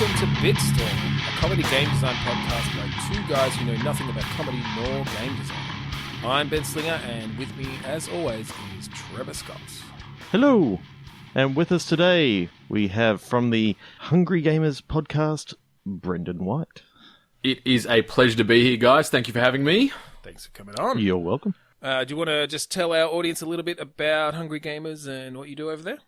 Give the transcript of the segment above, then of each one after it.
welcome to Bitstorm, a comedy game design podcast by two guys who know nothing about comedy nor game design. I'm Ben Slinger, and with me, as always, is Trevor Scott. Hello, and with us today, we have from the Hungry Gamers podcast, Brendan White. It is a pleasure to be here, guys. Thank you for having me. Thanks for coming on. You're welcome. Do you want to just tell our audience a little bit about Hungry Gamers and what you do over there?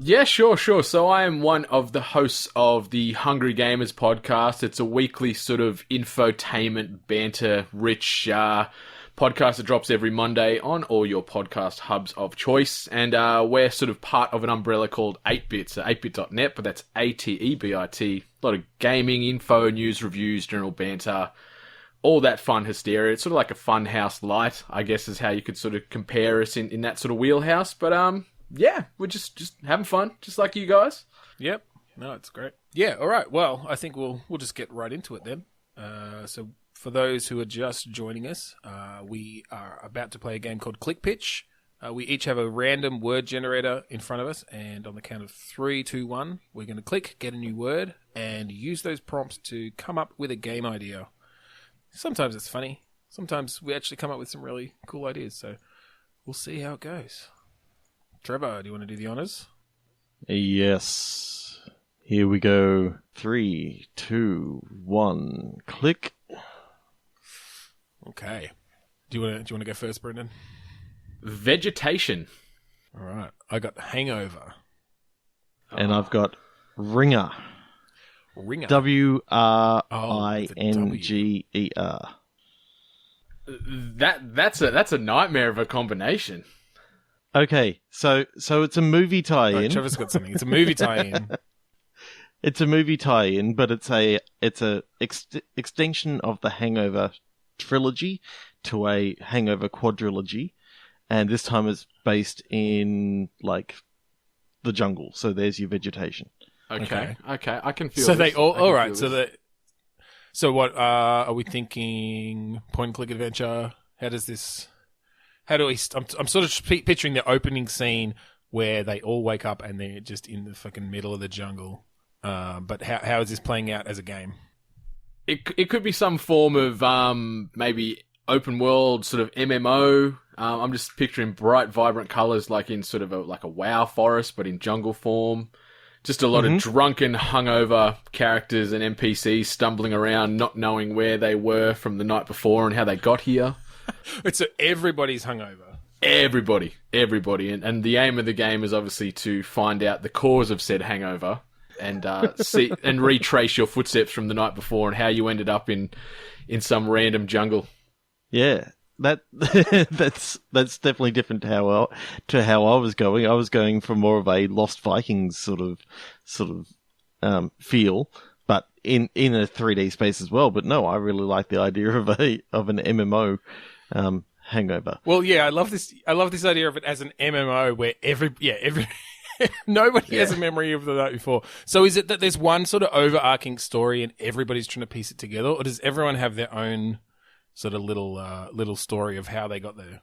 Yeah, sure. So I am one of the hosts of the Hungry Gamers podcast. It's a weekly sort of infotainment, banter-rich podcast that drops every Monday on all your podcast hubs of choice. And we're sort of part of an umbrella called 8bit, so 8bit.net, but that's ATEBIT. A lot of gaming, info, news, reviews, general banter, all that fun hysteria. It's sort of like a Funhouse light, I guess, is how you could sort of compare us in that sort of wheelhouse. But yeah, we're just having fun, just like you guys. Yep. No, it's great. Yeah, all right. Well, I think we'll just get right into it then. So for those who are just joining us, we are about to play a game called Click Pitch. We each have a random word generator in front of us, and on the count of 3, 2, 1, we're going to click, get a new word, and use those prompts to come up with a game idea. Sometimes it's funny. Sometimes we actually come up with some really cool ideas, so we'll see how it goes. Trevor, do you want to do the honors? Yes. Here we go. 3, 2, 1, click. Okay. Do you want to go first, Brendan? Vegetation. All right. I got Hangover. And I've got Wringer. Wringer. Wringer. That's a nightmare of a combination. Okay, so it's a movie tie-in. Right, Trevor's got something. It's a movie tie-in. It's a movie tie-in, but it's a extension of the Hangover trilogy to a Hangover quadrilogy, and this time it's based in like the jungle. So there's your vegetation. Okay. I can feel. So this. they all right. So what are we thinking? Point and click adventure. How do we? I'm sort of picturing the opening scene where they all wake up and they're just in the fucking middle of the jungle. But how is this playing out as a game? It could be some form of maybe open world sort of MMO. I'm just picturing bright, vibrant colors, like in sort of like a WoW forest, but in jungle form. Just a lot of drunken, hungover characters and NPCs stumbling around, not knowing where they were from the night before and how they got here. So everybody's hungover. Everybody. And the aim of the game is obviously to find out the cause of said hangover and see and retrace your footsteps from the night before and how you ended up in some random jungle. Yeah. That's definitely different to how I was going. I was going for more of a Lost Vikings sort of feel, but in a 3D space as well. But no, I really like the idea of an MMO Hangover. Well, yeah, I love this idea of it as an MMO where nobody has a memory of the night before. So is it that there's one sort of overarching story and everybody's trying to piece it together, or does everyone have their own sort of little story of how they got there?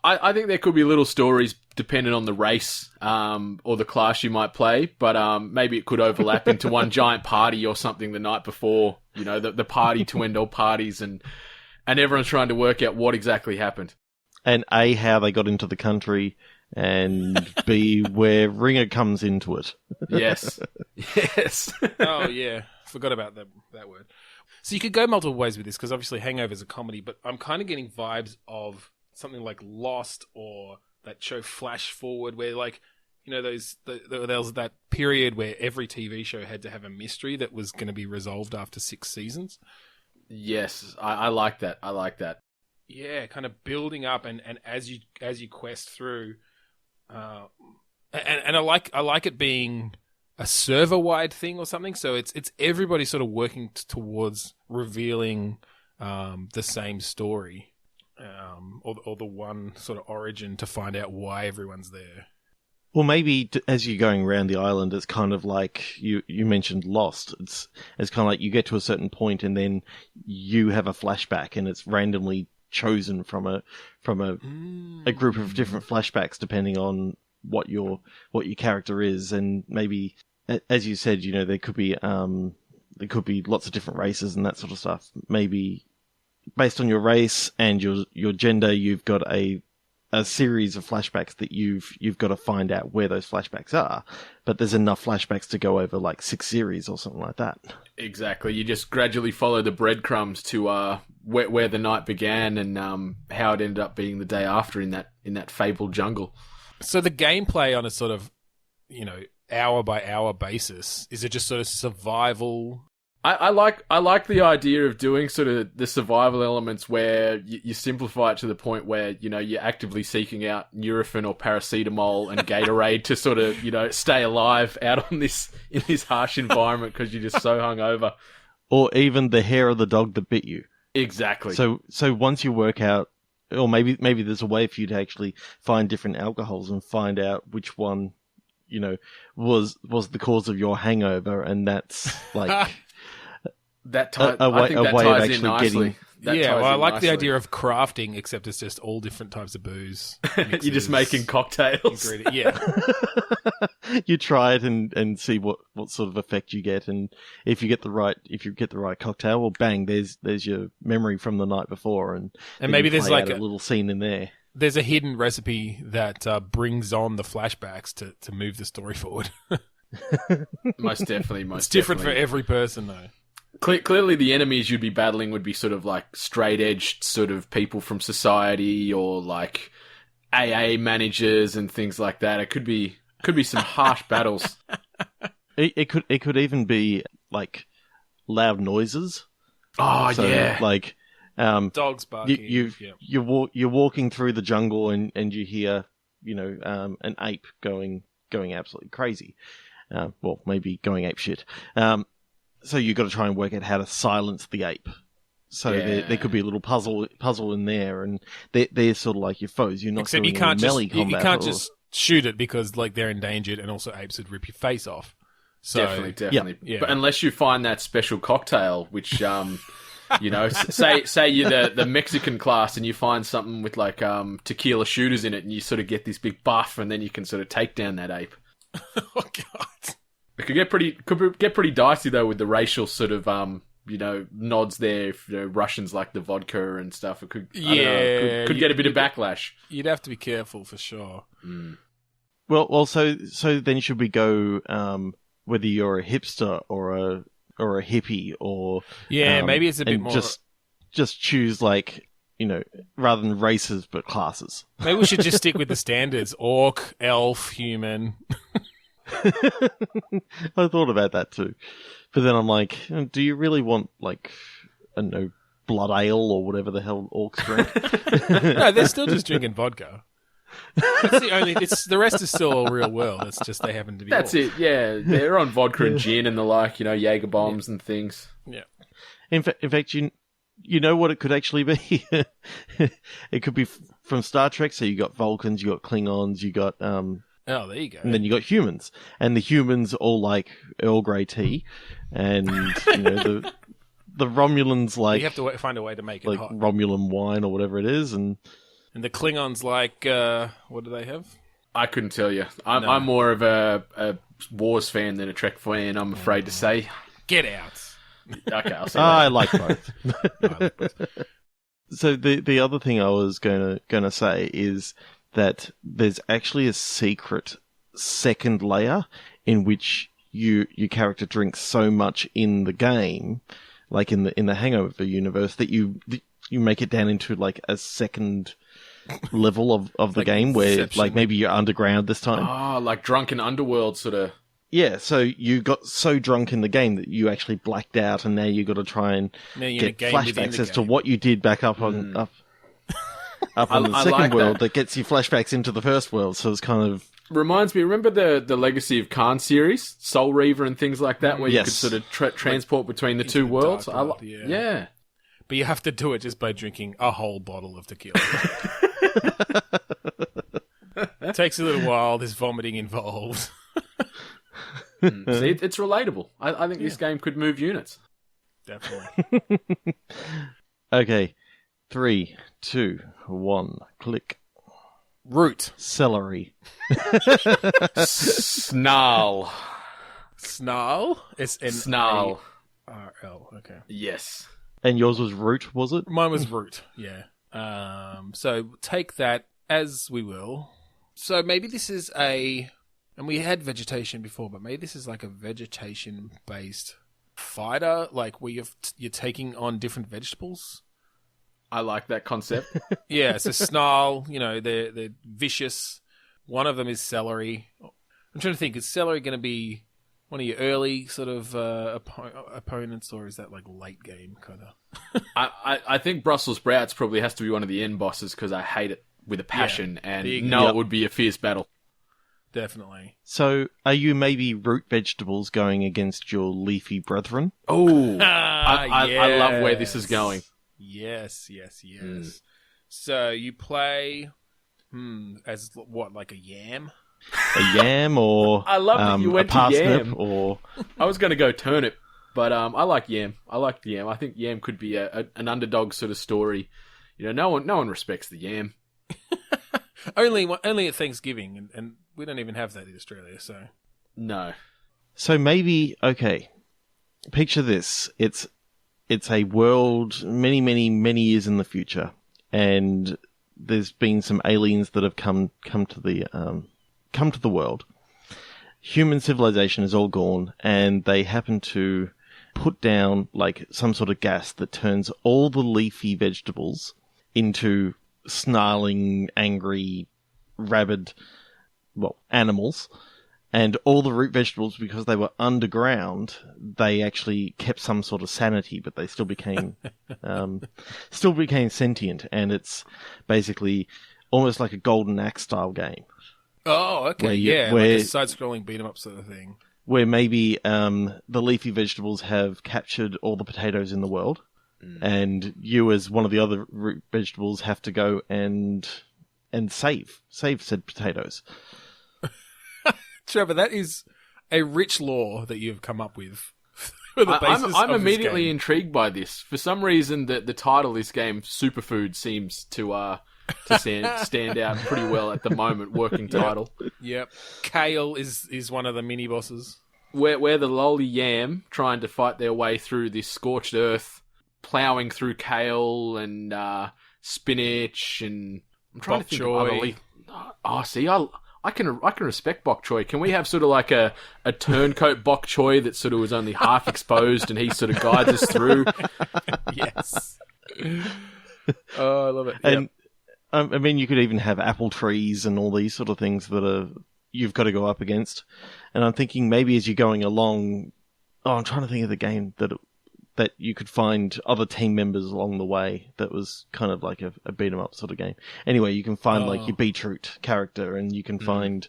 I think there could be little stories depending on the race or the class you might play, but maybe it could overlap into one giant party or something the night before, you know, the party to end all parties, and everyone's trying to work out what exactly happened. And A, how they got into the country, and B, where Wringer comes into it. Yes. Oh, yeah. Forgot about that word. So you could go multiple ways with this, because obviously Hangover is a comedy, but I'm kind of getting vibes of something like Lost or that show Flash Forward, where, like, you know, there was that period where every TV show had to have a mystery that was going to be resolved after 6 seasons. Yes, I like that. Yeah, kind of building up, and as you quest through, and I like it being a server-wide thing or something. So it's everybody sort of working towards revealing the same story, or the one sort of origin to find out why everyone's there. Well, maybe as you're going around the island, it's kind of like you mentioned Lost. It's kind of like you get to a certain point and then you have a flashback, and it's randomly chosen from a group of different flashbacks depending on what your character is, and maybe as you said, there could be lots of different races and that sort of stuff. Maybe based on your race and your gender, you've got a series of flashbacks that you've got to find out where those flashbacks are. But there's enough flashbacks to go over like 6 series or something like that. Exactly. You just gradually follow the breadcrumbs to where the night began and how it ended up being the day after in that fabled jungle. So the gameplay on a sort of, hour by hour basis, is it just sort of survival? I like the idea of doing sort of the survival elements where you simplify it to the point where, you're actively seeking out Nurofen or paracetamol and Gatorade to sort of, stay alive out in this harsh environment because you're just so hungover. Or even the hair of the dog that bit you. Exactly. So once you work out, or maybe there's a way for you to actually find different alcohols and find out which one, was the cause of your hangover, and that's like... I think that ties in nicely. I like the idea of crafting, except it's just all different types of booze. You're just making cocktails. Yeah. You try it and see what sort of effect you get, and if you get the right cocktail, well, bang, there's your memory from the night before, and maybe there's like a little scene in there. There's a hidden recipe that brings on the flashbacks to move the story forward. Most definitely. It's different for every person, though. Clearly, the enemies you'd be battling would be sort of like straight-edged sort of people from society, or like AA managers and things like that. It could be some harsh battles. It could even be like loud noises. Oh, so, yeah, like dogs barking. You're walking through the jungle and you hear an ape going absolutely crazy. Well, maybe going ape shit. So you've got to try and work out how to silence the ape. So there could be a little puzzle in there, and they're sort of like your foes. You're not except doing you can't melee combat. You can't just shoot it because like they're endangered, and also apes would rip your face off. So, definitely. Yeah. But unless you find that special cocktail, which say you're the Mexican class and you find something with like tequila shooters in it, and you sort of get this big buff, and then you can sort of take down that ape. Oh God. It could get pretty dicey though with the racial sort of nods there. If Russians like the vodka and stuff, it could get a bit of backlash. You'd have to be careful for sure. Mm. Well, so then should we go whether you're a hipster or a hippie or maybe it's a bit more just choose like rather than races but classes. Maybe we should just stick with the standards: orc, elf, human. I thought about that too, but then I'm like, do you really want like blood ale or whatever the hell orcs drink? No, they're still just drinking vodka. That's the only. The rest is still a real world. It's just they happen to be. That's orcs. it. Yeah, they're on vodka and gin and the like. Jaeger bombs and things. Yeah. In fact, you know what it could actually be. It could be from Star Trek. So you got Vulcans, you got Klingons, you got Oh, there you go. And then you got humans, and the humans all like Earl Grey tea, and the Romulans like you have to find a way to make it like hot. Romulan wine or whatever it is, and the Klingons like what do they have? I couldn't tell you. I'm more of a Wars fan than a Trek fan. I'm afraid to say. Get out. Okay, I'll say I like both. So the other thing I was gonna say is that there's actually a secret second layer in which your character drinks so much in the game, like in the Hangover universe, that you make it down into like a second level of the game where Inception. Like maybe you're underground this time. Oh, like drunken underworld sort of. Yeah, so you got so drunk in the game that you actually blacked out, and now you got to try and get flashbacks as to what you did back up on the second world that gets you flashbacks into the first world. So it's kind of reminds me. Remember the Legacy of Khan series, Soul Reaver, and things like that, where you could sort of transport between the two worlds. Yeah, but you have to do it just by drinking a whole bottle of tequila. It takes a little while. There's vomiting involved. See, it's relatable. I think this game could move units. Definitely. Okay. 3, 2, 1, click. Root. Celery. Snarl. Snarl. Snarl. SNARL. Okay. Yes. And yours was root, was it? Mine was root. Yeah. So take that as we will. So maybe this is and we had vegetation before, but maybe this is like a vegetation-based fighter, like where you're taking on different vegetables. I like that concept. Yeah, so Snarl, they're vicious. One of them is Celery. I'm trying to think, is Celery going to be one of your early sort of opponents, or is that like late game kind of? I think Brussels sprouts probably has to be one of the end bosses because I hate it with a passion, and it would be a fierce battle. Definitely. So, are you maybe root vegetables going against your leafy brethren? Oh, I love where this is going. Yes. So you play as what, like a yam? A yam, or I love that you went a parsnip, to yam. or I was going to go turnip, but I like yam. I think yam could be an underdog sort of story. No one respects the yam. only at Thanksgiving, and we don't even have that in Australia. So no. So maybe picture this: it's a world many years in the future, and there's been some aliens that have come to the world. Human civilization is all gone, and they happen to put down like some sort of gas that turns all the leafy vegetables into snarling, angry, rabid, animals. And all the root vegetables, because they were underground, they actually kept some sort of sanity, but they still became sentient. And it's basically almost like a Golden Axe style game. Oh, okay, like a side-scrolling beat-em-up sort of thing. Where maybe the leafy vegetables have captured all the potatoes in the world, and you, as one of the other root vegetables, have to go and save said potatoes. Trevor, that is a rich lore that you've come up with. I'm immediately intrigued by this. For some reason, the title of this game, Superfood, seems to stand out pretty well at the moment. Working title. Yep. Kale is one of the mini bosses. We're the lowly yam trying to fight their way through this scorched earth, ploughing through kale and spinach, and I'm trying to think of other I can respect bok choy. Can we have sort of like a turncoat bok choy that sort of was only half exposed and he sort of guides us through? Yes. Oh, I love it. And I mean, you could even have apple trees and all these sort of things that you've got to go up against. And I'm thinking maybe as you're going along, I'm trying to think of the game that you could find other team members along the way that was kind of like a beat 'em up sort of game. Anyway, you can find like your beetroot character, and you can find,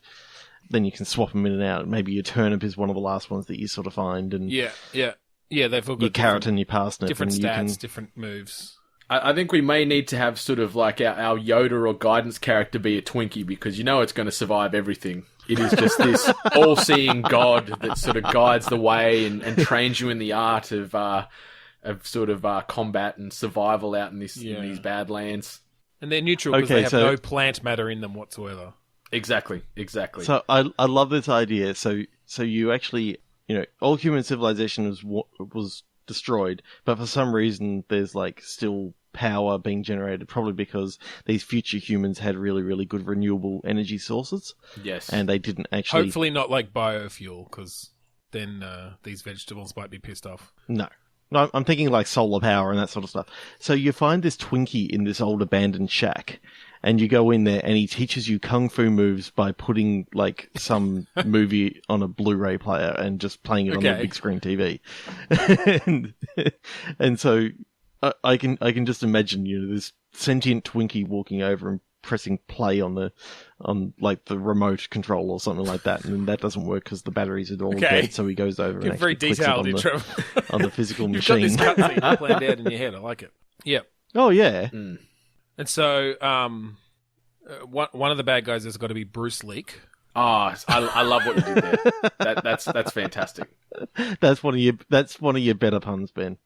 then you can swap them in and out. Maybe your turnip is one of the last ones that you sort of find, and yeah, they've all got your carrot and your parsnip, different and stats, different moves. I think we may need to have sort of like our Yoda or guidance character be a Twinkie, because it's going to survive everything. It is just this all-seeing god that sort of guides the way and trains you in the art of combat and survival out in these badlands. And they're neutral because they have no plant matter in them whatsoever. Exactly. So I love this idea. So you actually, all human civilization was destroyed, but for some reason there's like still power being generated, probably because these future humans had really, really good renewable energy sources. Yes. And they didn't actually... Hopefully not like biofuel, because then these vegetables might be pissed off. No, I'm thinking like solar power and that sort of stuff. So you find this Twinkie in this old abandoned shack, and you go in there and he teaches you kung fu moves by putting like some movie on a Blu-ray player and just playing it on the big screen TV. and so I can just imagine, this sentient Twinkie walking over and pressing play on like the remote control or something like that, and then that doesn't work because the batteries are all dead. So he goes over and very detailed on the physical You've machine. You've got this cutscene planned out in your head. I like it. Yeah. Oh yeah. And so one of the bad guys has got to be Bruce Leak. Oh, I love what you did there. That's fantastic. That's one of your better puns, Ben.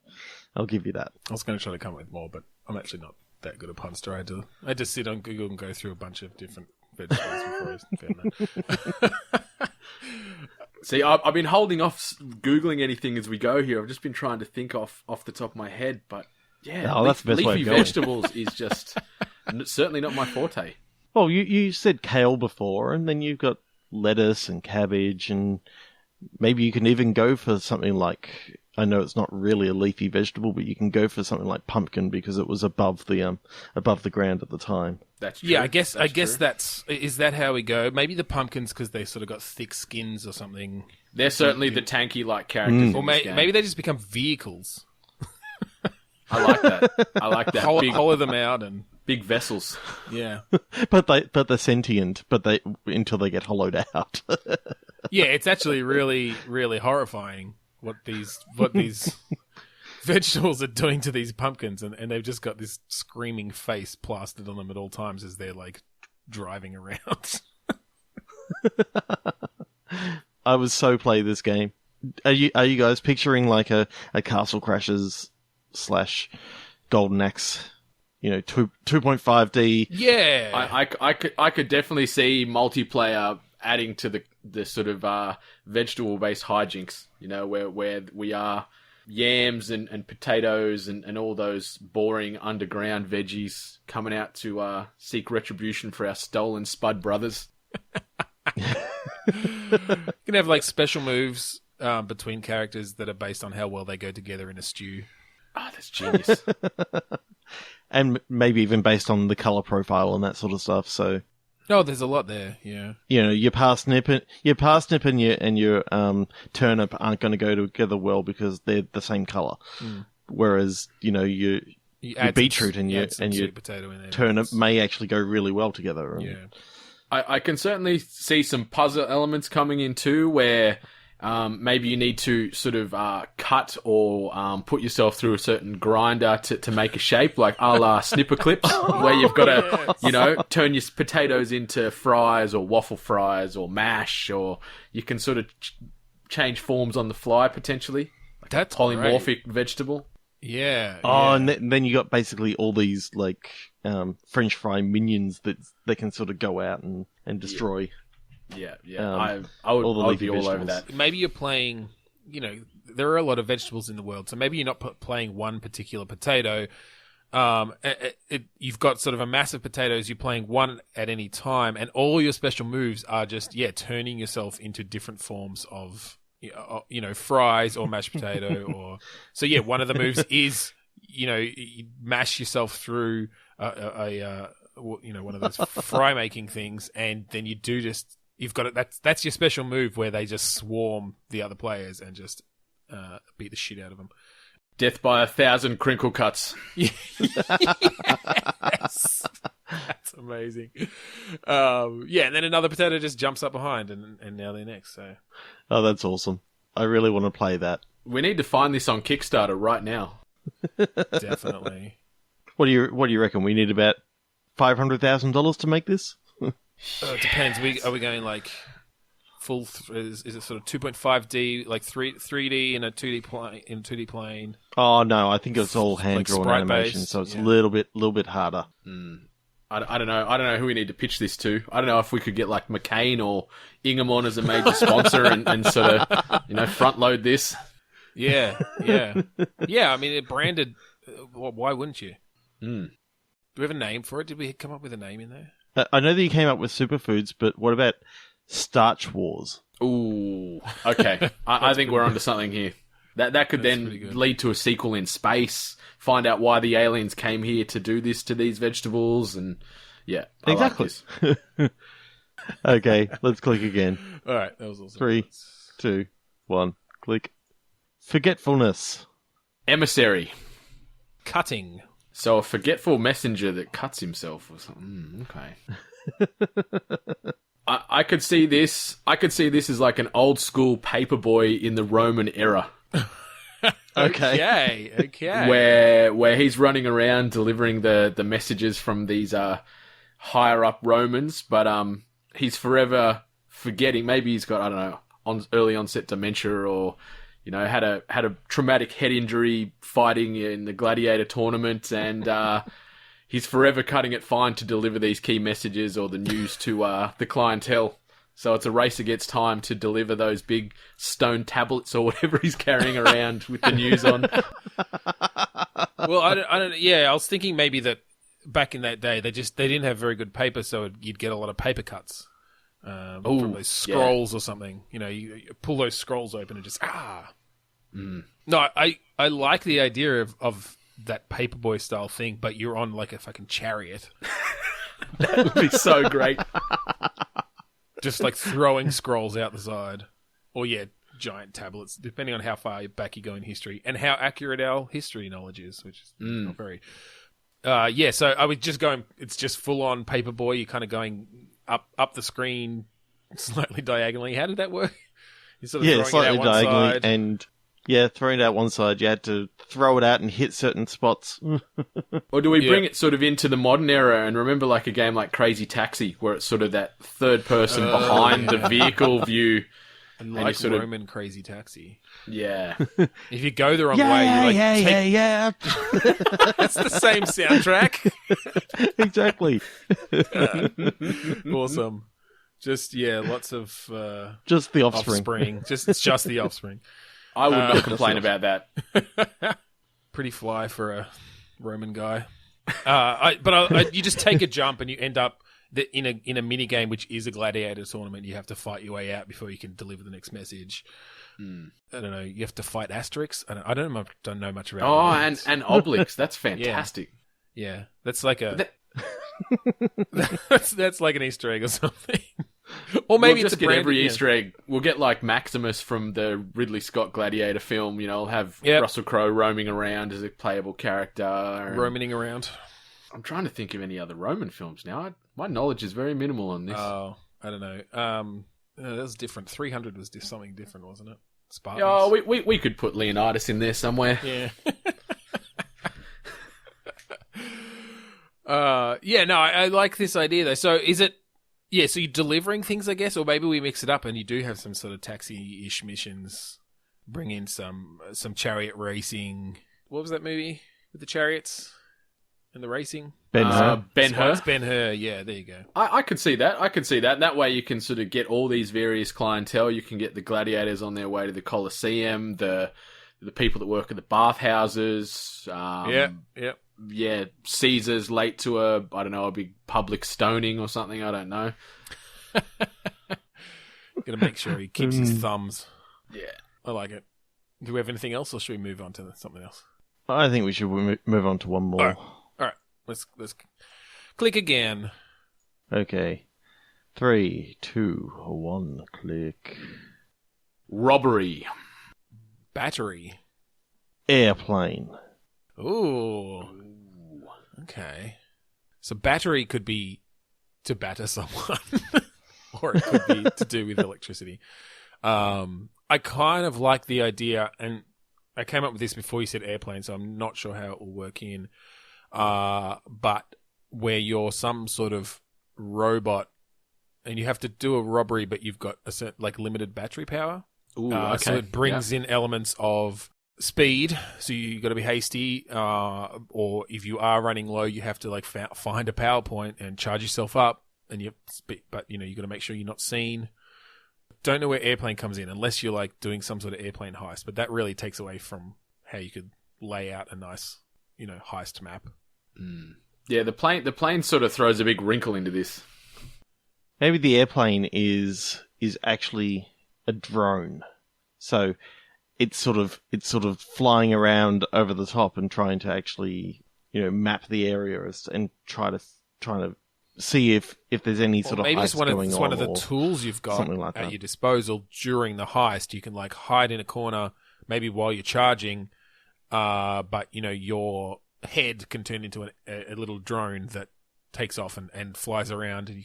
I'll give you that. I was going to try to come up with more, but I'm actually not that good a punster. I had to sit on Google and go through a bunch of different vegetables before I found that. See, I've been holding off Googling anything as we go here. I've just been trying to think off the top of my head. But yeah, that's the best way leafy of going. vegetables is just certainly not my forte. Well, you said kale before, and then you've got lettuce and cabbage, and maybe you can even go for something like, I know it's not really a leafy vegetable, but you can go for something like pumpkin because it was above the ground at the time. That's true. Yeah, I guess true. is that how we go? Maybe the pumpkins because they sort of got thick skins or something. They're certainly the tanky like characters. Or in this game. maybe they just become vehicles. I like that. I like that. Hollow them out and Big vessels. yeah. But they're sentient, until they get hollowed out. Yeah, it's actually really, really horrifying what these vegetables are doing to these pumpkins, and they've just got this screaming face plastered on them at all times as they're like driving around. I would so play this game. Are you guys picturing like a Castle Crashers / Golden Axe? 2.5D. Yeah, I could definitely see multiplayer adding to the sort of vegetable based hijinks. Where we are yams and potatoes and all those boring underground veggies coming out to seek retribution for our stolen Spud brothers. you can have like special moves between characters that are based on how well they go together in a stew. Oh, that's genius. And maybe even based on the color profile and that sort of stuff. So, there's a lot there. Yeah, your parsnip and your turnip aren't going to go together well because they're the same color. Mm. Whereas your beetroot and your potato in there, turnip may actually go really well together. Yeah, I can certainly see some puzzle elements coming in too, where maybe you need to sort of cut or put yourself through a certain grinder to make a shape, like a la snipper clips, where you've got to, turn your potatoes into fries or waffle fries or mash, or you can sort of change forms on the fly potentially. That's polymorphic vegetable. Yeah. And then you got basically all these like French fry minions that they can sort of go out and destroy. Yeah. I would be all over that. Maybe you're playing, there are a lot of vegetables in the world, so maybe you're not playing one particular potato. You've got sort of a mass of potatoes, you're playing one at any time, and all your special moves are just, turning yourself into different forms of, fries or mashed potato. Or so, one of the moves is, you mash yourself through one of those fry making things, and then you do just... You've got it. That's your special move where they just swarm the other players and just beat the shit out of them. Death by 1,000 crinkle cuts. Yes. That's amazing. And then another potato just jumps up behind, and now they're next. So, that's awesome. I really want to play that. We need to find this on Kickstarter right now. Definitely. What do you reckon? We need about $500,000 to make this? It depends. Are we going like full? Is it sort of 2.5D, like 3D in a 2D plane? Oh no, I think it's all hand drawn animation, so it's a little bit harder. I don't know. I don't know who we need to pitch this to. I don't know if we could get like McCain or Ingham on as a major sponsor and sort of front load this. Yeah. I mean, it branded. Why wouldn't you? Do we have a name for it? Did we come up with a name in there? I know that you came up with superfoods, but what about Starch Wars? Ooh, okay. I think we're onto something here. That could then lead to a sequel in space. Find out why the aliens came here to do this to these vegetables, and exactly. Like okay, let's click again. All right, that was awesome. 3, 2, 1, click. Forgetfulness. Emissary. Cutting. So a forgetful messenger that cuts himself or something. Okay. I could see this. I could see this as like an old school paperboy in the Roman era. Okay. Where he's running around delivering the messages from these higher up Romans, but he's forever forgetting. Maybe he's got, I don't know, early onset dementia, or had a traumatic head injury fighting in the gladiator tournament, and he's forever cutting it fine to deliver these key messages or the news to the clientele. So it's a race against time to deliver those big stone tablets or whatever he's carrying around with the news on. Well, I don't. Yeah, I was thinking maybe that back in that day they didn't have very good paper, so you'd get a lot of paper cuts from those scrolls or something. You know, you pull those scrolls open and just No, I like the idea of that paperboy style thing, but you're on like a fucking chariot. That would be so great. Just like throwing scrolls out the side. Or giant tablets, depending on how far back you go in history and how accurate our history knowledge is, which is not very... so I was just going... It's just full-on paperboy. You're kind of going up the screen slightly diagonally. How did that work? You're sort of throwing slightly it out one diagonally side. and... throwing it out one side, you had to throw it out and hit certain spots. Or do we bring it sort of into the modern era and remember like a game like Crazy Taxi where it's sort of that third person behind the vehicle view? And like sort of... Roman Crazy Taxi. Yeah. If you go the wrong way, you yeah. It's the same soundtrack. Exactly. Awesome. Just, lots of... just the offspring. It's just the offspring. I would not complain about that. Pretty fly for a Roman guy. You just take a jump and you end up in a mini game, which is a gladiator tournament. You have to fight your way out before you can deliver the next message. I don't know. You have to fight Asterix. I don't know much about. Oh, and Obelix. That's fantastic. Yeah, that's like that's like an Easter egg or something. Or maybe we'll it's just get every Easter egg. We'll get like Maximus from the Ridley Scott Gladiator film. You know, we'll have Russell Crowe roaming around as a playable character. Roaming around. I'm trying to think of any other Roman films now. My knowledge is very minimal on this. Oh, I don't know. That was different. 300 was something different, wasn't it? Spartans. Oh, we could put Leonidas in there somewhere. Yeah. I like this idea though. So is it? Yeah, so you're delivering things, I guess, or maybe we mix it up and you do have some sort of taxi-ish missions. Bring in some chariot racing. What was that movie with the chariots and the racing? Ben-Hur. Ben-Hur. It's Ben-Hur, yeah, there you go. I could see that. That way you can sort of get all these various clientele. You can get the gladiators on their way to the Colosseum, the people that work at the bathhouses. Yeah, Caesar's late to a big public stoning or something. I don't know. Gotta make sure he keeps his thumbs. Yeah. I like it. Do we have anything else, or should we move on to something else? I think we should move on to one more. All right. Let's click again. Okay. 3, 2, 1, click. Robbery. Battery. Airplane. Ooh. Okay. So battery could be to batter someone, or it could be to do with electricity. I kind of like the idea, and I came up with this before you said airplane, so I'm not sure how it will work in. But where you're some sort of robot, and you have to do a robbery, but you've got a certain, like, limited battery power. Ooh, okay. So it brings in elements of speed, so you got to be hasty, or if you are running low, you have to like find a power point and charge yourself up, and but you got to make sure you're not seen. Don't know where airplane comes in unless you're like doing some sort of airplane heist, but that really takes away from how you could lay out a nice heist map. Yeah, the plane sort of throws a big wrinkle into this. Maybe the airplane is actually a drone, so it's sort of flying around over the top and trying to actually map the area and trying to see if there's any sort of heist going on. Maybe it's one of the tools you've got like at your disposal during the heist. You can like hide in a corner, maybe while you're charging, but your head can turn into a little drone that takes off and flies around, and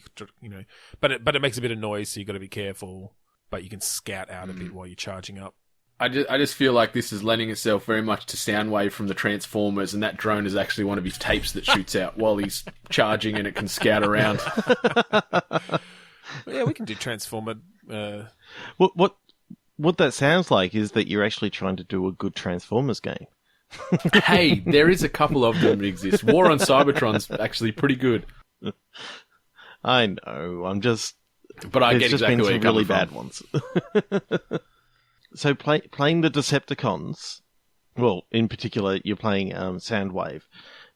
but it makes a bit of noise, so you got to be careful. But you can scout out a bit while you're charging up. I just feel like this is lending itself very much to Soundwave from the Transformers, and that drone is actually one of his tapes that shoots out while he's charging, and it can scout around. Yeah, we can do Transformer. What that sounds like is that you're actually trying to do a good Transformers game. Hey, there is a couple of them that exist. War on Cybertron's actually pretty good. I know. I'm just But I There's get just exactly been where some you're really coming bad ones. So playing the Decepticons, well, in particular, you're playing Soundwave,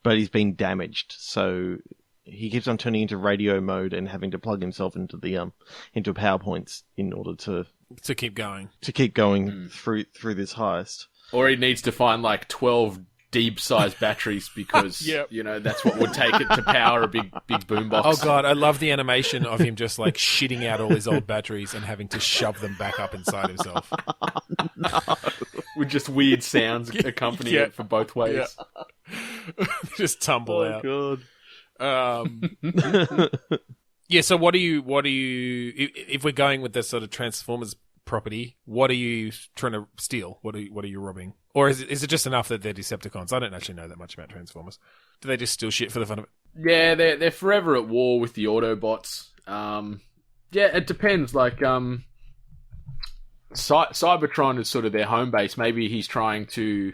but he's been damaged, so he keeps on turning into radio mode and having to plug himself into the into PowerPoints in order to keep going. through this heist. Or he needs to find like 12 deep-sized batteries because, Yep. you know, that's what would take it to power a big boombox. Oh god, I love the animation of him just like shitting out all his old batteries and having to shove them back up inside himself. With just weird sounds accompanying it for both ways. Yeah. Just tumble out. God. Yeah, so what do you if we're going with this sort of Transformers property, what are you trying to steal? What are you robbing? Or is it just enough that they're Decepticons? I don't actually know that much about Transformers. Do they just steal shit for the fun of it? Yeah, they're forever at war with the Autobots. Yeah, it depends. Like, Cybertron is sort of their home base. Maybe he's trying to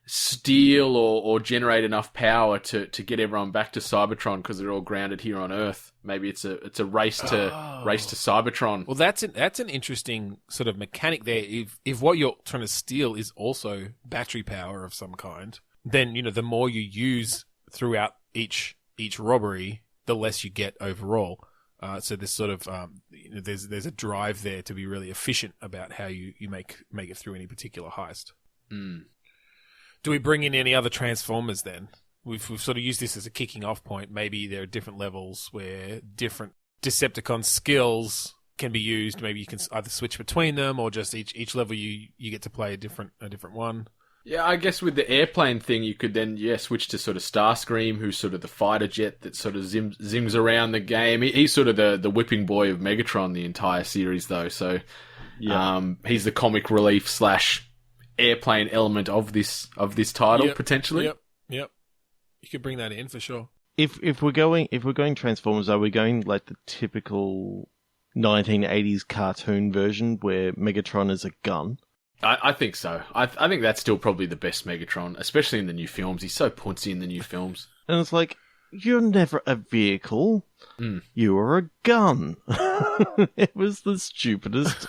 steal or generate enough power to get everyone back to Cybertron because they're all grounded here on Earth. Maybe it's a race to Cybertron. Well, that's an interesting sort of mechanic there. If what you're trying to steal is also battery power of some kind, then the more you use throughout each robbery, the less you get overall. So there's sort of there's a drive there to be really efficient about how you make it through any particular heist. Mm. Do we bring in any other Transformers then? We've sort of used this as a kicking off point. Maybe there are different levels where different Decepticon skills can be used. Maybe you can either switch between them or just each level you get to play a different one. Yeah, I guess with the airplane thing, you could then switch to sort of Starscream, who's sort of the fighter jet that sort of zings around the game. He's sort of the whipping boy of Megatron the entire series, though. So he's the comic relief / airplane element of this title potentially. Yep. You could bring that in for sure. If we're going Transformers, are we going like the typical 1980s cartoon version where Megatron is a gun? I think so. I think that's still probably the best Megatron, especially in the new films. He's so punsy in the new films. And it's like, you're never a vehicle. You are a gun. It was the stupidest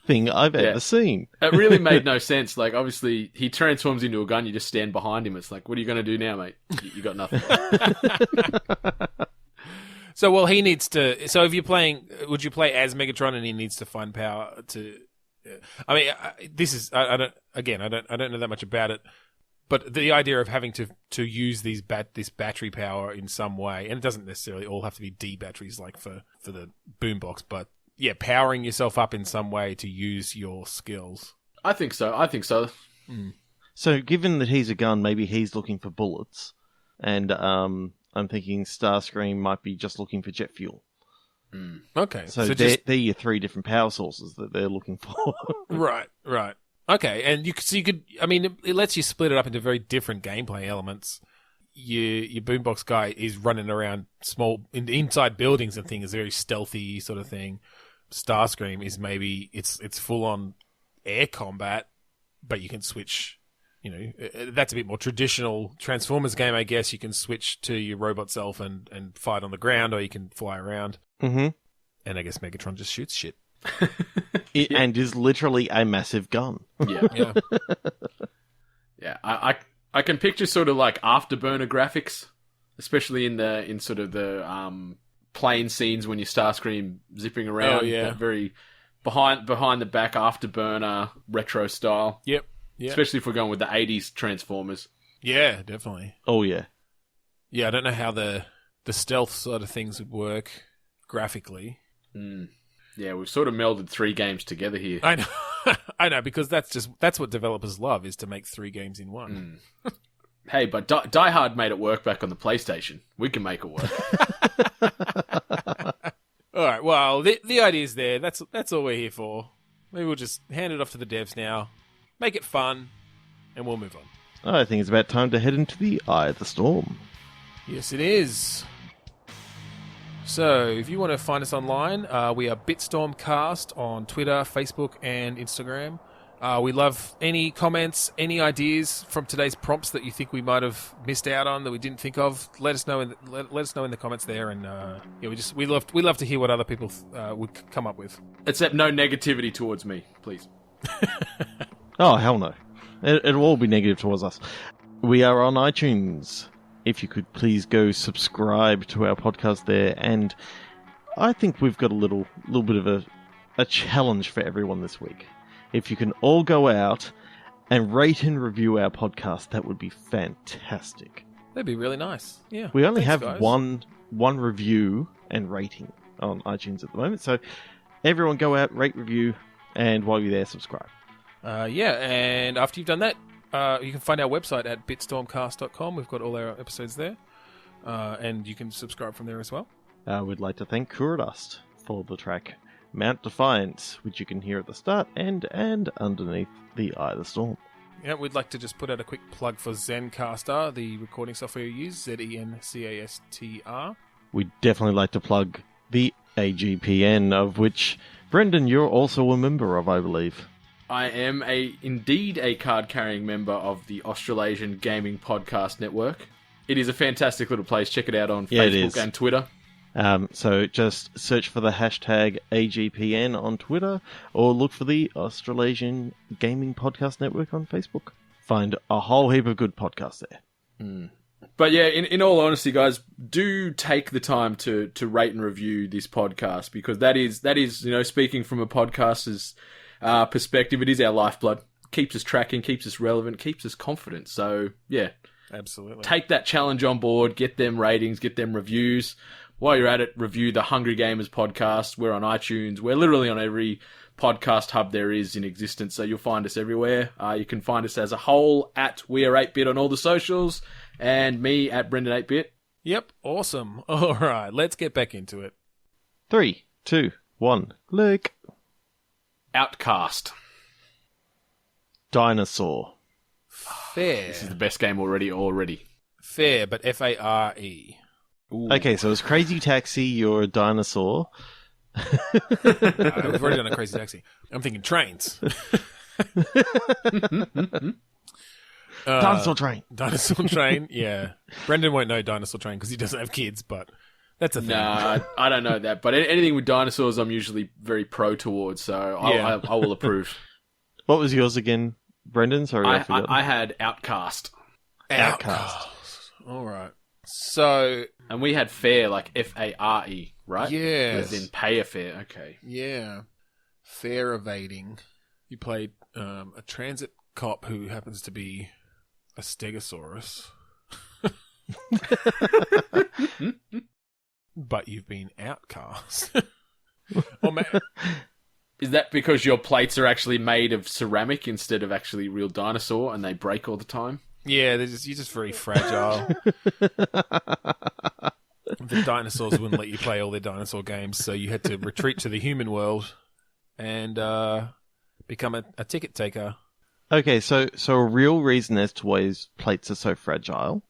thing I've ever seen. It really made no sense. Like, obviously, he transforms into a gun, you just stand behind him. It's like, what are you going to do now, mate? You got nothing. So, he needs to... So, if you're playing... Would you play as Megatron and he needs to find power to... I mean, this is... I don't know that much about it, but the idea of having to use this battery power in some way, and it doesn't necessarily all have to be D batteries like for the boombox, but yeah, powering yourself up in some way to use your skills. I think so. So given that he's a gun, maybe he's looking for bullets, and I'm thinking Starscream might be just looking for jet fuel. Okay. So they're your three different power sources that they're looking for. Right. Okay, and you could. I mean, it lets you split it up into very different gameplay elements. Your boombox guy is running around inside buildings and things, very stealthy sort of thing. Starscream is maybe it's full on air combat, but you can switch. That's a bit more traditional Transformers game, I guess. You can switch to your robot self and fight on the ground, or you can fly around. Mm-hmm. And I guess Megatron just shoots shit. And is literally a massive gun. Yeah. Yeah. I can picture sort of like afterburner graphics, especially in sort of the plane scenes when you Starscream zipping around. Oh, yeah. That very behind the back afterburner retro style. Yep. Especially if we're going with the 80s Transformers. Yeah, definitely. Oh, yeah. Yeah, I don't know how the stealth sort of things would work graphically. Yeah, we've sort of melded 3 games together here. I know. I know, because that's what developers love, is to make 3 games in one. Hey, but Die Hard made it work back on the PlayStation. We can make it work. All right, well, the idea's there. That's all we're here for. Maybe we'll just hand it off to the devs now, make it fun, and we'll move on. I think it's about time to head into the Eye of the Storm. Yes, it is. So, if you want to find us online, we are BitstormCast on Twitter, Facebook, and Instagram. We love any comments, any ideas from today's prompts that you think we might have missed out on that we didn't think of. Let us know let us know in the comments there, and we love to hear what other people would come up with. Except no negativity towards me, please. Oh, hell no. It'll all be negative towards us. We are on iTunes. If you could please go subscribe to our podcast there, and I think we've got a little bit of a challenge for everyone this week. If you can all go out and rate and review our podcast, that would be fantastic. That'd be really nice. Yeah. We only Thanks, have guys. one review and rating on iTunes at the moment, so everyone go out, rate, review, and while you're there, subscribe. And after you've done that, you can find our website at bitstormcast.com. We've got all our episodes there, and you can subscribe from there as well. We'd like to thank Kuradust for the track Mount Defiance, which you can hear at the start and underneath the Eye of the Storm. Yeah, we'd like to just put out a quick plug for Zencastr, the recording software we use, Zencastr. We'd definitely like to plug the AGPN, of which, Brendan, you're also a member of, I believe. I am indeed a card-carrying member of the Australasian Gaming Podcast Network. It is a fantastic little place. Check it out on Facebook and Twitter. So just search for the hashtag AGPN on Twitter, or look for the Australasian Gaming Podcast Network on Facebook. Find a whole heap of good podcasts there. But yeah, in all honesty, guys, do take the time to rate and review this podcast, because that is speaking from a podcaster's perspective, it is our lifeblood. Keeps us tracking, keeps us relevant, keeps us confident. So yeah, absolutely, take that challenge on board. Get them ratings, get them reviews. While you're at it, review the Hungry Gamers podcast. We're on iTunes. We're literally on every podcast hub there is in existence, so you'll find us everywhere. You can find us as a whole at We Are 8-Bit on all the socials, and me at Brendan 8-Bit. Yep, awesome. All right, let's get back into it. 3, 2, 1, click. Outcast. Dinosaur. Fair. This is the best game already. Fair, but F-A-R-E. Ooh. Okay, so it's Crazy Taxi, you're a dinosaur. We've already done a Crazy Taxi. I'm thinking trains. Dinosaur Train. Dinosaur Train, yeah. Brendan won't know Dinosaur Train because he doesn't have kids, but that's a thing. Nah, I don't know that. But anything with dinosaurs, I'm usually very pro towards, so I will approve. What was yours again, Brendan? Sorry, I forgot. I had Outcast. Outcast. All right. So... And we had Fare, like F-A-R-E, right? Yes. As in pay a fare, okay. Yeah. Fare evading. You played a transit cop who happens to be a stegosaurus. But you've been outcast. Is that because your plates are actually made of ceramic instead of actually real dinosaur and they break all the time? Yeah, you're just very fragile. The dinosaurs wouldn't let you play all their dinosaur games, so you had to retreat to the human world and become a ticket taker. Okay, so a real reason as to why his plates are so fragile.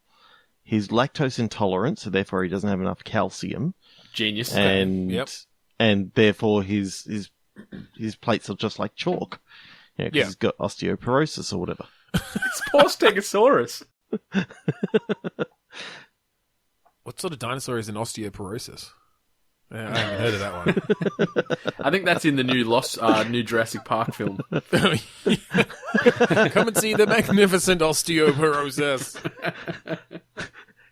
He's lactose intolerant, so therefore he doesn't have enough calcium. Genius. And therefore his plates are just like chalk. Because he's got osteoporosis or whatever. It's poor Stegosaurus. What sort of dinosaur is an osteoporosis? Yeah, I haven't heard of that one. I think that's in the new Jurassic Park film. Come and see the magnificent osteoporosis.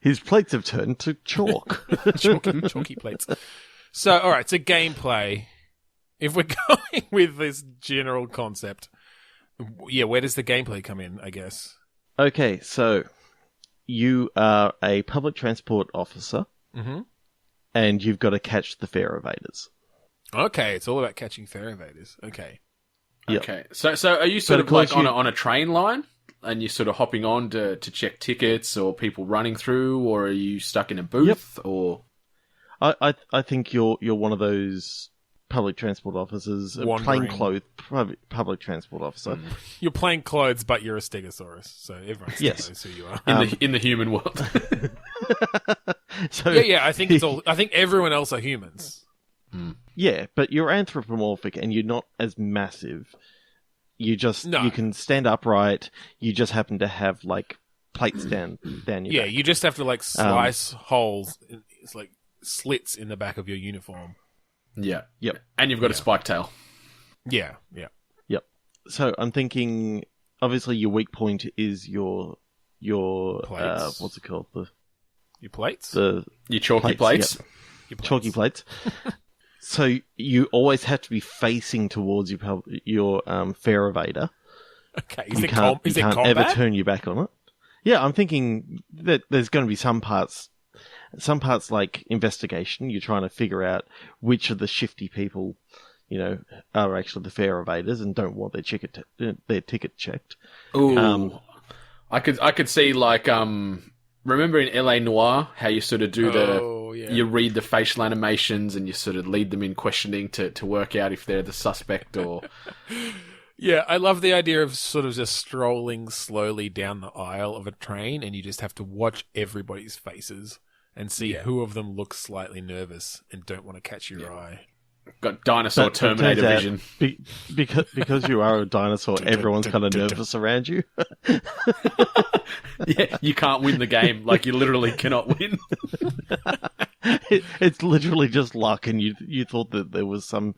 His plates have turned to chalk. Chalky plates. So, all right, so gameplay. If we're going with this general concept, yeah, where does the gameplay come in, I guess? Okay, so you are a public transport officer, and you've got to catch the fare evaders. Okay, it's all about catching fare evaders. Okay. Yep. Okay, so are you sort of like on a train line, and you're sort of hopping on to check tickets or people running through, or are you stuck in a booth? Or I think you're one of those public transport officers, plainclothes public transport officer. You're plain clothes, but you're a stegosaurus, so everyone knows who you are in the human world. So yeah, I think I think everyone else are humans. Yeah, but you're anthropomorphic and you're not as massive You just No. you can stand upright. You just happen to have like plates down your back. you just have to like slice holes. It's like slits in the back of your uniform. Yeah. Yep. And you've got a spike tail. Yeah. Yep. So I'm thinking, obviously, your weak point is your Plates. what's it called? Your plates? The Your chalky plates. Yep. Your plates. Chalky plates. So you always have to be facing towards your fair evader. Okay. You can't ever turn your back on it. Yeah, I'm thinking that there's going to be some parts like investigation. You're trying to figure out which of the shifty people, are actually the fair evaders and don't want their ticket checked. Ooh. I could see like remember in LA Noire how you sort of do you read the facial animations and you sort of lead them in questioning to work out if they're the suspect or Yeah, I love the idea of sort of just strolling slowly down the aisle of a train and you just have to watch everybody's faces and see who of them looks slightly nervous and don't want to catch your eye. got dinosaur Terminator vision. Because you are a dinosaur, everyone's kind of nervous around you. Yeah, you can't win the game. Like, you literally cannot win. It's literally just luck, and you thought that there was some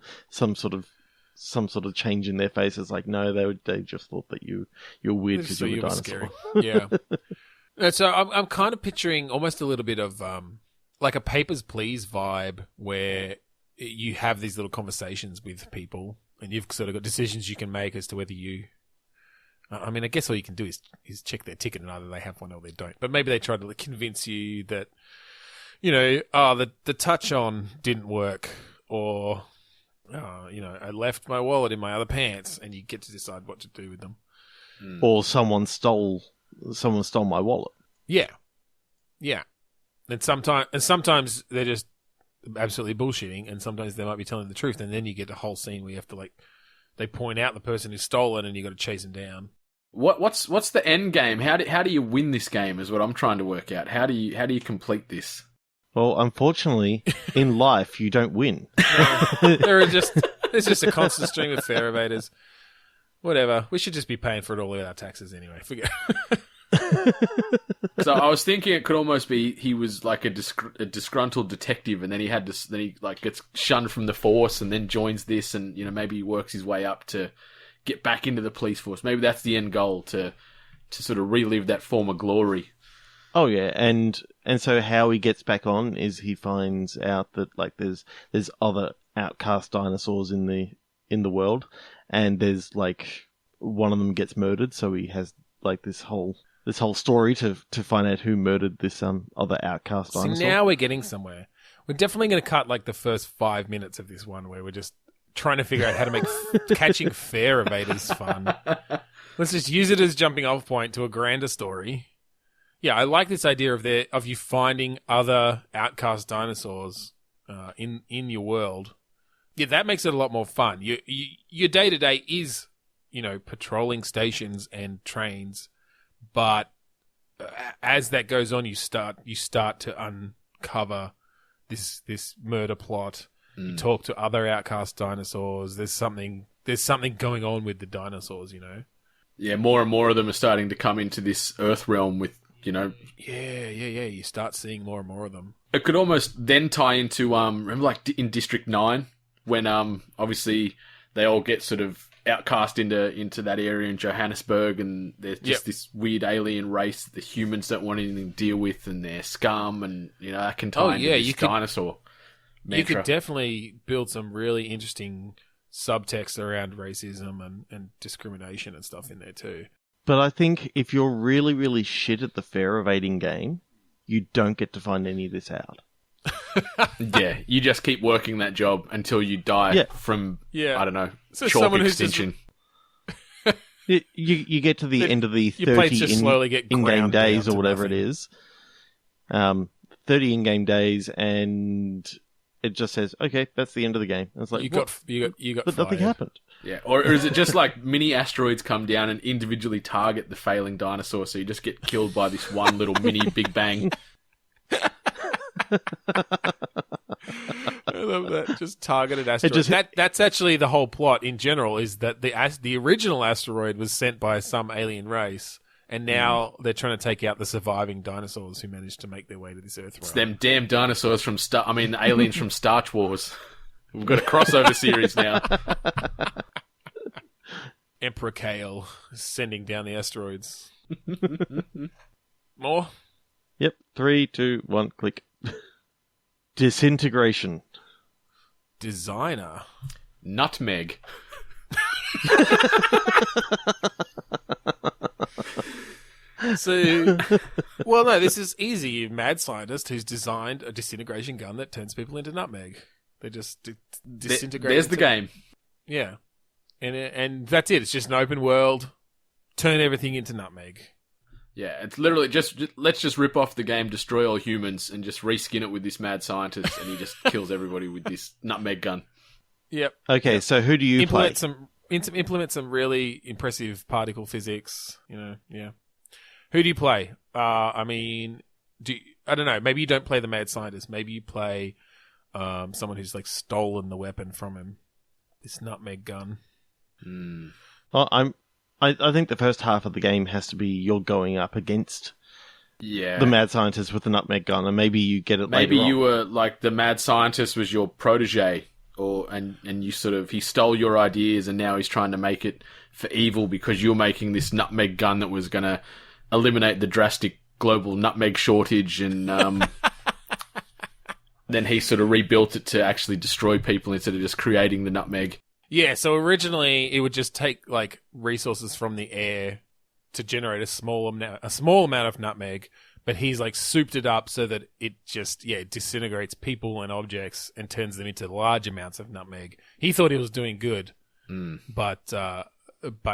sort of change in their faces. Like, no, they just thought that you're weird because you're a dinosaur. Yeah. And so I'm kind of picturing almost a little bit of like a Papers, Please vibe where you have these little conversations with people and you've sort of got decisions you can make as to whether you... I mean, I guess all you can do is check their ticket and either they have one or they don't. But maybe they try to convince you that, the touch on didn't work or, I left my wallet in my other pants and you get to decide what to do with them. Or someone stole my wallet. Yeah. Yeah. And sometimes they're just absolutely bullshitting and sometimes they might be telling the truth and then you get a whole scene where you have to they point out the person who's stolen and you got to chase him down. What's the end game? How do you win this game is what I'm trying to work out. How do you complete this? Well, unfortunately, in life you don't win. No, there's just a constant stream of fair evaders. Whatever. We should just be paying for it all with our taxes anyway. Forget. So I was thinking it could almost be he was like a disgruntled detective, and then he gets shunned from the force, and then joins this, and maybe he works his way up to get back into the police force. Maybe that's the end goal to sort of relive that former glory. Oh yeah, and so how he gets back on is he finds out that there's other outcast dinosaurs in the world, and there's one of them gets murdered, so he has this whole story to find out who murdered this other outcast dinosaur. So now we're getting somewhere. We're definitely going to cut the first 5 minutes of this one where we're just trying to figure out how to make catching fair evaders fun. Let's just use it as jumping off point to a grander story. Yeah, I like this idea of you finding other outcast dinosaurs in your world. Yeah, that makes it a lot more fun. Your day-to-day is, patrolling stations and trains, but as that goes on, you start to uncover this murder plot. You talk to other outcast dinosaurs. There's something going on with the dinosaurs, Yeah, more and more of them are starting to come into this Earth realm with, Yeah. You start seeing more and more of them. It could almost then tie into remember in District 9 when obviously they all get sort of outcast into that area in Johannesburg, and there's just this weird alien race that the humans don't want anything to deal with, and they're scum, and that can tie into this dinosaur mantra. You could definitely build some really interesting subtext around racism and discrimination and stuff in there too. But I think if you're really, really shit at the fair evading game, you don't get to find any of this out. Yeah, you just keep working that job until you die from, I don't know, chalk extinction. You get to the end of the 30 in-game days or whatever it is. 30 in-game days, and it just says, okay, that's the end of the game. And it's like, you got but nothing happened. Yeah, or is it just like mini asteroids come down and individually target the failing dinosaur, so you just get killed by this one little mini Big Bang? The love that. Just targeted asteroid. That's actually the whole plot in general, is that the original asteroid was sent by some alien race, and now they're trying to take out the surviving dinosaurs who managed to make their way to this Earth. It's them damn dinosaurs from aliens from Starch Wars. We've got a crossover series now. Emperor Kale sending down the asteroids. More? Yep. 3, 2, 1, click. Disintegration. Designer. Nutmeg. So, well, no, this is easy. You mad scientist who's designed a disintegration gun that turns people into nutmeg. They just disintegrate. There's the game. Yeah. And that's it. It's just an open world. Turn everything into nutmeg. Yeah, it's literally let's just rip off the game, destroy all humans, and just reskin it with this mad scientist, and he just kills everybody with this nutmeg gun. Yep. Okay, so who do you play? Implement some really impressive particle physics. Yeah. Who do you play? I don't know. Maybe you don't play the mad scientist. Maybe you play someone who's like stolen the weapon from him. This nutmeg gun. Well, I think the first half of the game has to be you're going up against the mad scientist with the nutmeg gun, and maybe you get it later Maybe you on. were like the mad scientist was your protege, and you he stole your ideas, and now he's trying to make it for evil because you're making this nutmeg gun that was going to eliminate the drastic global nutmeg shortage, and then he sort of rebuilt it to actually destroy people instead of just creating the nutmeg. Yeah, so originally it would just take like resources from the air to generate a small amount of nutmeg, but he's like souped it up so that it just disintegrates people and objects and turns them into large amounts of nutmeg. He thought he was doing good, but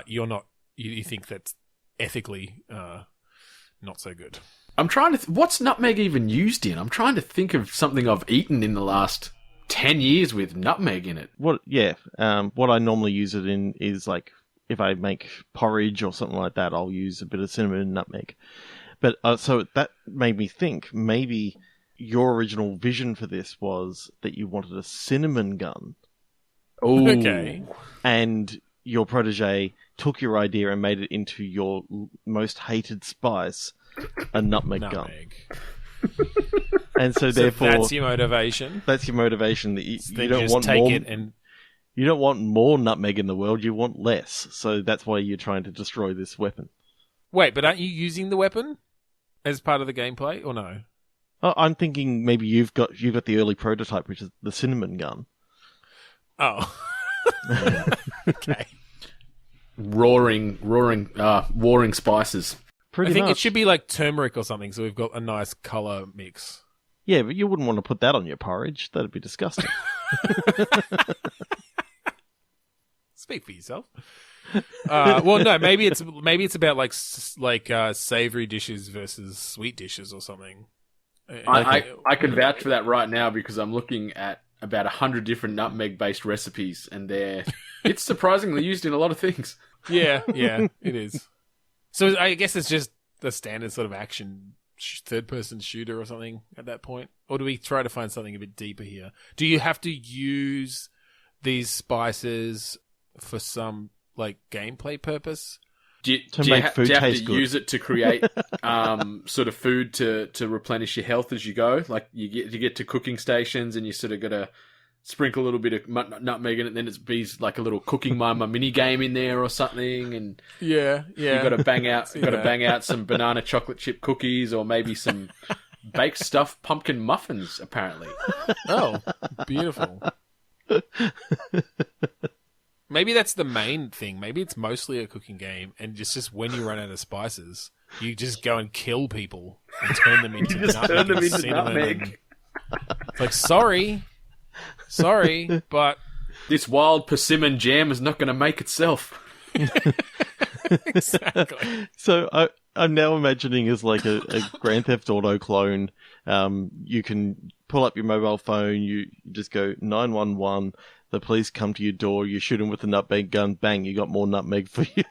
you're not. You think that's ethically not so good. I'm trying to. What's nutmeg even used in? I'm trying to think of something I've eaten in the last 10 years with nutmeg in it. What I normally use it in is like if I make porridge or something like that, I'll use a bit of cinnamon and nutmeg. But so that made me think maybe your original vision for this was that you wanted a cinnamon gun. Oh, okay. And your protege took your idea and made it into your most hated spice, a nutmeg gun. And so therefore, that's your motivation. That's your motivation. That you don't just want take more. It and you don't want more nutmeg in the world. You want less. So that's why you're trying to destroy this weapon. Wait, but aren't you using the weapon as part of the gameplay, or no? Oh, I'm thinking maybe you've got the early prototype, which is the cinnamon gun. Oh, okay. Roaring spices. Pretty I think much. it should be like turmeric or something, so we've got a nice color mix. Yeah, but you wouldn't want to put that on your porridge. That'd be disgusting. Speak for yourself. Well, no, maybe it's about like savory dishes versus sweet dishes or something. I can vouch for that right now because I'm looking at about 100 different nutmeg-based recipes, and it's surprisingly used in a lot of things. Yeah, it is. So I guess it's just the standard sort of action third-person shooter or something at that point? Or do we try to find something a bit deeper here? Do you have to use these spices for some like gameplay purpose? Do you have to use it to create sort of food to replenish your health as you go? Like you get to cooking stations and you sort of got to sprinkle a little bit of nutmeg in it, and then it's like a little cooking mama mini game in there or something. And yeah, you got to bang out some banana chocolate chip cookies or maybe some baked stuffed pumpkin muffins. Apparently, oh, beautiful. Maybe that's the main thing. Maybe it's mostly a cooking game, and it's just when you run out of spices, you just go and kill people and turn them into nutmeg. It's like, sorry, but this wild persimmon jam is not going to make itself. Exactly. So I'm now imagining as like a Grand Theft Auto clone. You can pull up your mobile phone, you just go 911. The police come to your door, you shoot them with a nutmeg gun, bang, you got more nutmeg for you.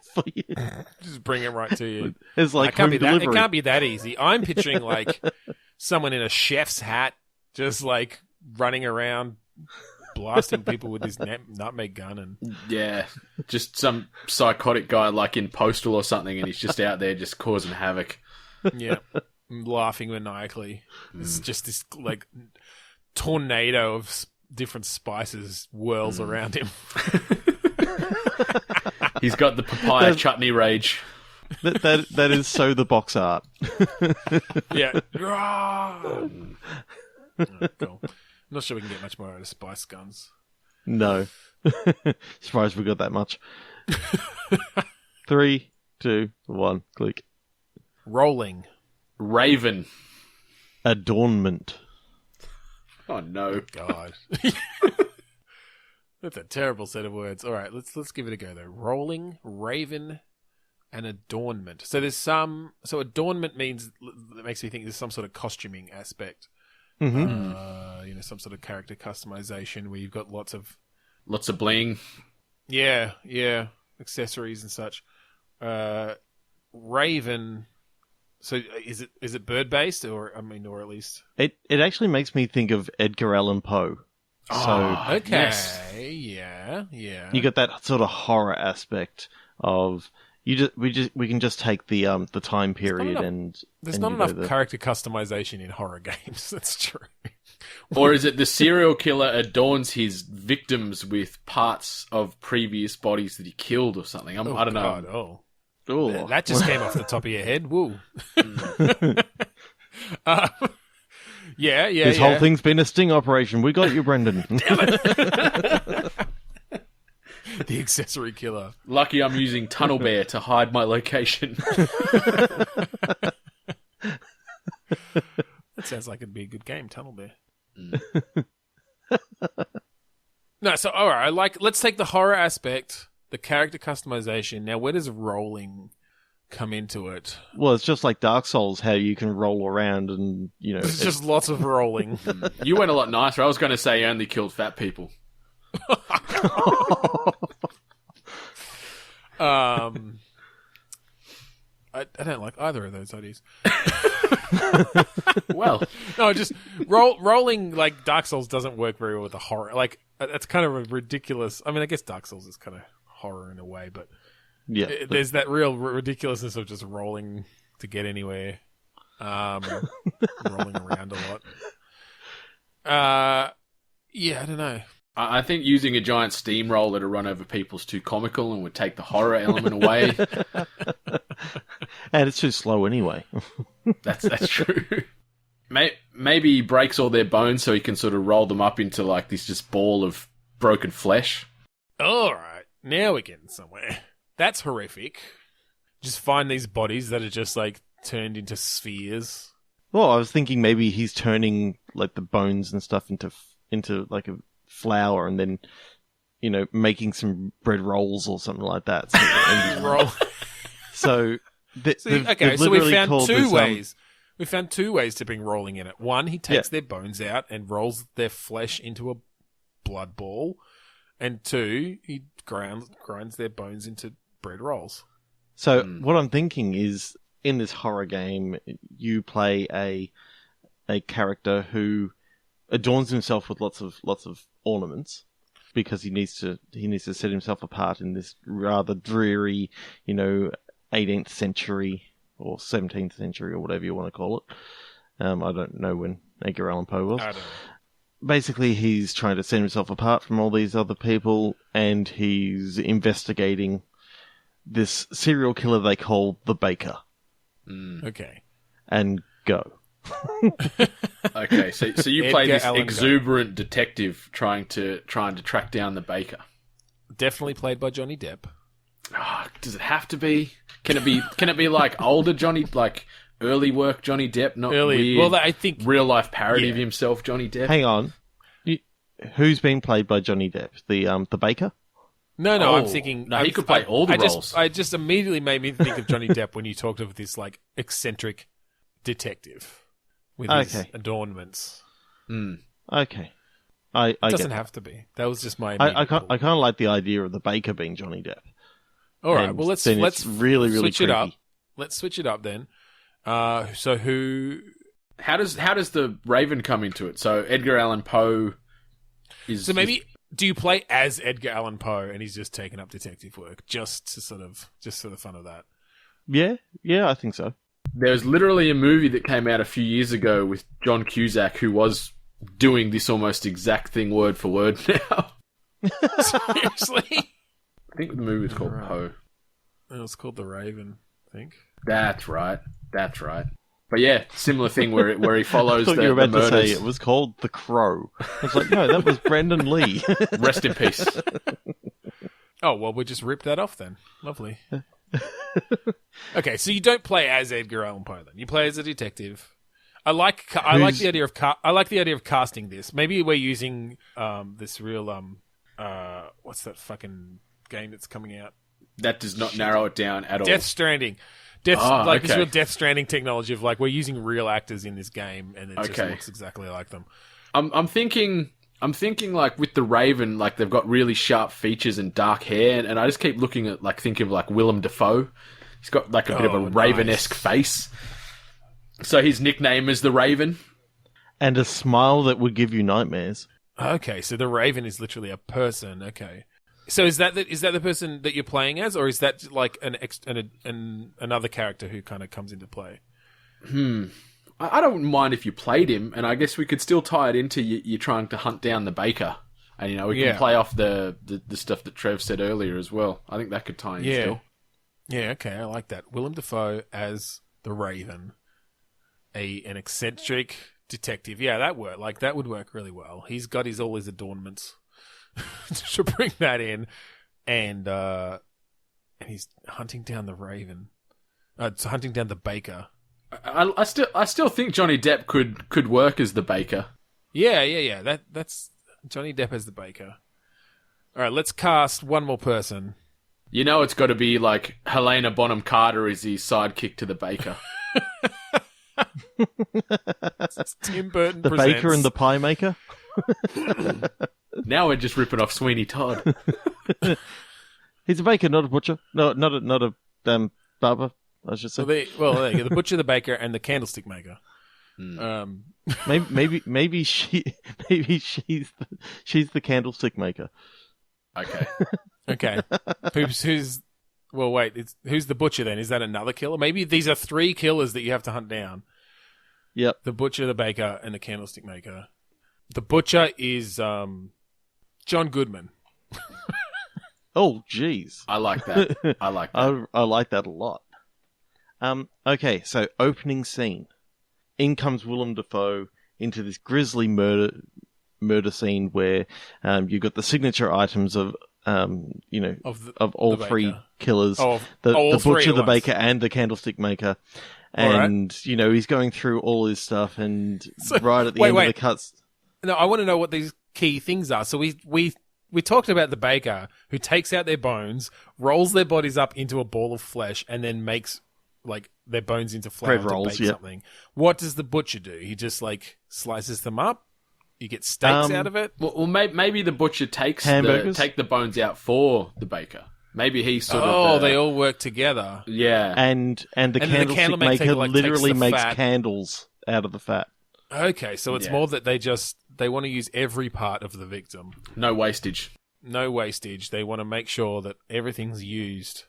Just bring it right to you. It's like it can't be that easy. I'm picturing like someone in a chef's hat just like running around blasting people with his nutmeg gun and Yeah, just some psychotic guy like in Postal or something, and he's just out there just causing havoc. yeah, laughing maniacally. It's just this like tornado of different spices whirls around him. He's got the papaya chutney rage. That is so the box art. Yeah. Oh, cool. I'm not sure we can get much more out of spice guns. No. Surprised we got that much. 3, 2, 1, click. Rolling. Raven. Adornment. Oh no. God. That's a terrible set of words. All right, let's give it a go though. Rolling, Raven, and Adornment. So there's some. So Adornment means that makes me think there's some sort of costuming aspect. Mm-hmm. Some sort of character customization where you've got lots of bling. Yeah, accessories and such. Raven. So is it bird based or at least It actually makes me think of Edgar Allan Poe. So okay, yes. yeah. You got that sort of horror aspect of we can just take the time period and there's and not you know, enough character customization in horror games. That's true. Or is it the serial killer adorns his victims with parts of previous bodies that he killed or something? I don't know. God, oh. Ooh. That just came off the top of your head. Woo. Yeah. This whole thing's been a sting operation. We got you, Brendan. The accessory killer. Lucky I'm using Tunnel Bear to hide my location. That sounds like it'd be a good game, Tunnel Bear. No, so all right, let's take the horror aspect, the character customization. Now, where does rolling come into it? Well, it's just like Dark Souls, how you can roll around and, It's just lots of rolling. You went a lot nicer. I was going to say you only killed fat people. I don't like either of those ideas. Well, No, just rolling like Dark Souls doesn't work very well with the horror. Like that's kind of a ridiculous. I mean, I guess Dark Souls is kind of horror in a way, but yeah, there's that real ridiculousness of just rolling to get anywhere, rolling around a lot. Yeah, I don't know. I think using a giant steamroller to run over people's too comical and would take the horror element away. And it's too slow anyway. That's true. Maybe he breaks all their bones so he can sort of roll them up into like this just ball of broken flesh. All right, now we're getting somewhere. That's horrific. Just find these bodies that are just like turned into spheres. Well, I was thinking maybe he's turning like the bones and stuff into like a flour and then, making some bread rolls or something like that. Roll. So, So we found two ways. We found two ways to bring rolling in it. One, he takes their bones out and rolls their flesh into a blood ball. And two, he grinds their bones into bread rolls. So what I'm thinking is, in this horror game, you play a character who adorns himself with lots of ornaments because he needs to set himself apart in this rather dreary, 18th century or 17th century or whatever you want to call it. I don't know when Edgar Allan Poe was. I don't know. Basically, he's trying to set himself apart from all these other people, and he's investigating this serial killer they call the Baker. Okay. And go. Okay, so you play this Allan exuberant detective trying to track down the Baker. Definitely played by Johnny Depp. Oh, does it have to be? Can it be like older Johnny, like early work Johnny Depp, not Early. weird, Well, I think real life parody of himself Johnny Depp? Hang on. Who's been played by Johnny Depp? The Baker? No, Oh, I'm thinking... no, he could play all the roles. I just immediately made me think of Johnny Depp when you talked of this, like, eccentric detective with his adornments. Okay. It doesn't have to be. That was just my... I kind of like the idea of the Baker being Johnny Depp. All right, And well, let's it's really, really switch it up. creepy. Let's switch it up then. So who... How does the Raven come into it? So Edgar Allan Poe So maybe do you play as Edgar Allan Poe and he's just taking up detective work just for the fun of that? Yeah, I think so. There's literally a movie that came out a few years ago with John Cusack, who was doing this almost exact thing word for word now. Seriously? I think the movie was called Poe. It was called The Raven, I think. That's right. But yeah, similar thing where he follows I thought the you were about murders. to say it was called The Crow. I was like, no, that was Brandon Lee. Rest in peace. Oh, well, we just ripped that off then. Lovely. Okay, so you don't play as Edgar Allan Poe then. You play as a detective. I like the idea of casting this. Maybe we're using this real what's that fucking game that's coming out? That does not narrow it down at all. Death Stranding. This real Death Stranding technology of like we're using real actors in this game and it just looks exactly like them. I'm thinking like with the Raven, like they've got really sharp features and dark hair, and I just keep thinking of like Willem Dafoe. He's got like a bit of a Raven-esque face. So his nickname is the Raven. And a smile that would give you nightmares. Okay, so the Raven is literally a person. Okay, so is that the person that you're playing as, or is that like another character who kind of comes into play? I don't mind if you played him, and I guess we could still tie it into you trying to hunt down the baker, and we can play off the stuff that Trev said earlier as well. I think that could tie in still. Yeah, okay, I like that. Willem Dafoe as the Raven, an eccentric detective. Yeah, that would work really well. He's got all his adornments to bring that in, and he's hunting down the Raven. Hunting down the baker. I still think Johnny Depp could work as the baker. Yeah. That's Johnny Depp as the baker. All right, let's cast one more person. It's got to be like Helena Bonham Carter is his sidekick to the baker. Tim Burton the presents. baker and the pie maker. Now we're just ripping off Sweeney Todd. He's a baker, not a butcher. No, not a barber. I should say. The butcher, the baker, and the candlestick maker. Maybe she's the candlestick maker. Okay. Who's? Well, wait. Who's the butcher then? Is that another killer? Maybe these are 3 killers that you have to hunt down. Yep. The butcher, the baker, and the candlestick maker. The butcher is John Goodman. Oh, jeez. I like that. I like that a lot. Okay, so opening scene. In comes Willem Dafoe into this grisly murder scene where you've got the signature items of all 3 killers, the butcher, the baker, and the candlestick maker. And, he's going through all his stuff, and right at the end of the cuts... No, I want to know what these key things are. So we talked about the baker who takes out their bones, rolls their bodies up into a ball of flesh, and then makes like their bones into flour to bake something. What does the butcher do? He just like slices them up. You get steaks out of it. Well, maybe the butcher take the bones out for the baker. Maybe he sort of... they all work together. Yeah. And the candlestick maker literally makes candles out of the fat. Okay, so it's more that they want to use every part of the victim. No wastage. They want to make sure that everything's used.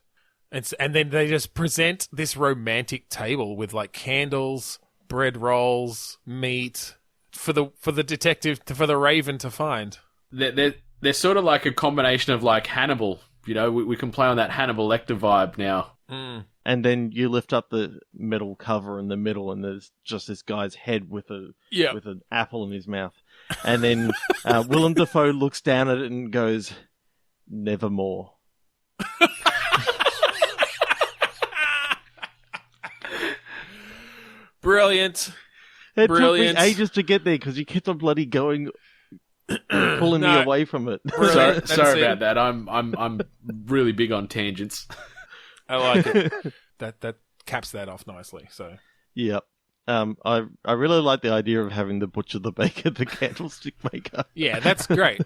And then they just present this romantic table with like candles, bread rolls, meat for the detective, for the Raven to find. They're sort of like a combination of like Hannibal. We can play on that Hannibal Lecter vibe now. And then you lift up the metal cover in the middle, and there's just this guy's head with an apple in his mouth. And then Willem Dafoe looks down at it and goes, "Nevermore." Brilliant. It took me ages to get there because you kept on bloody going, pulling me away from it. Sorry about that. I'm really big on tangents. I like it. That caps that off nicely. So yep. I really like the idea of having the butcher, the baker, the candlestick maker. Yeah, that's great.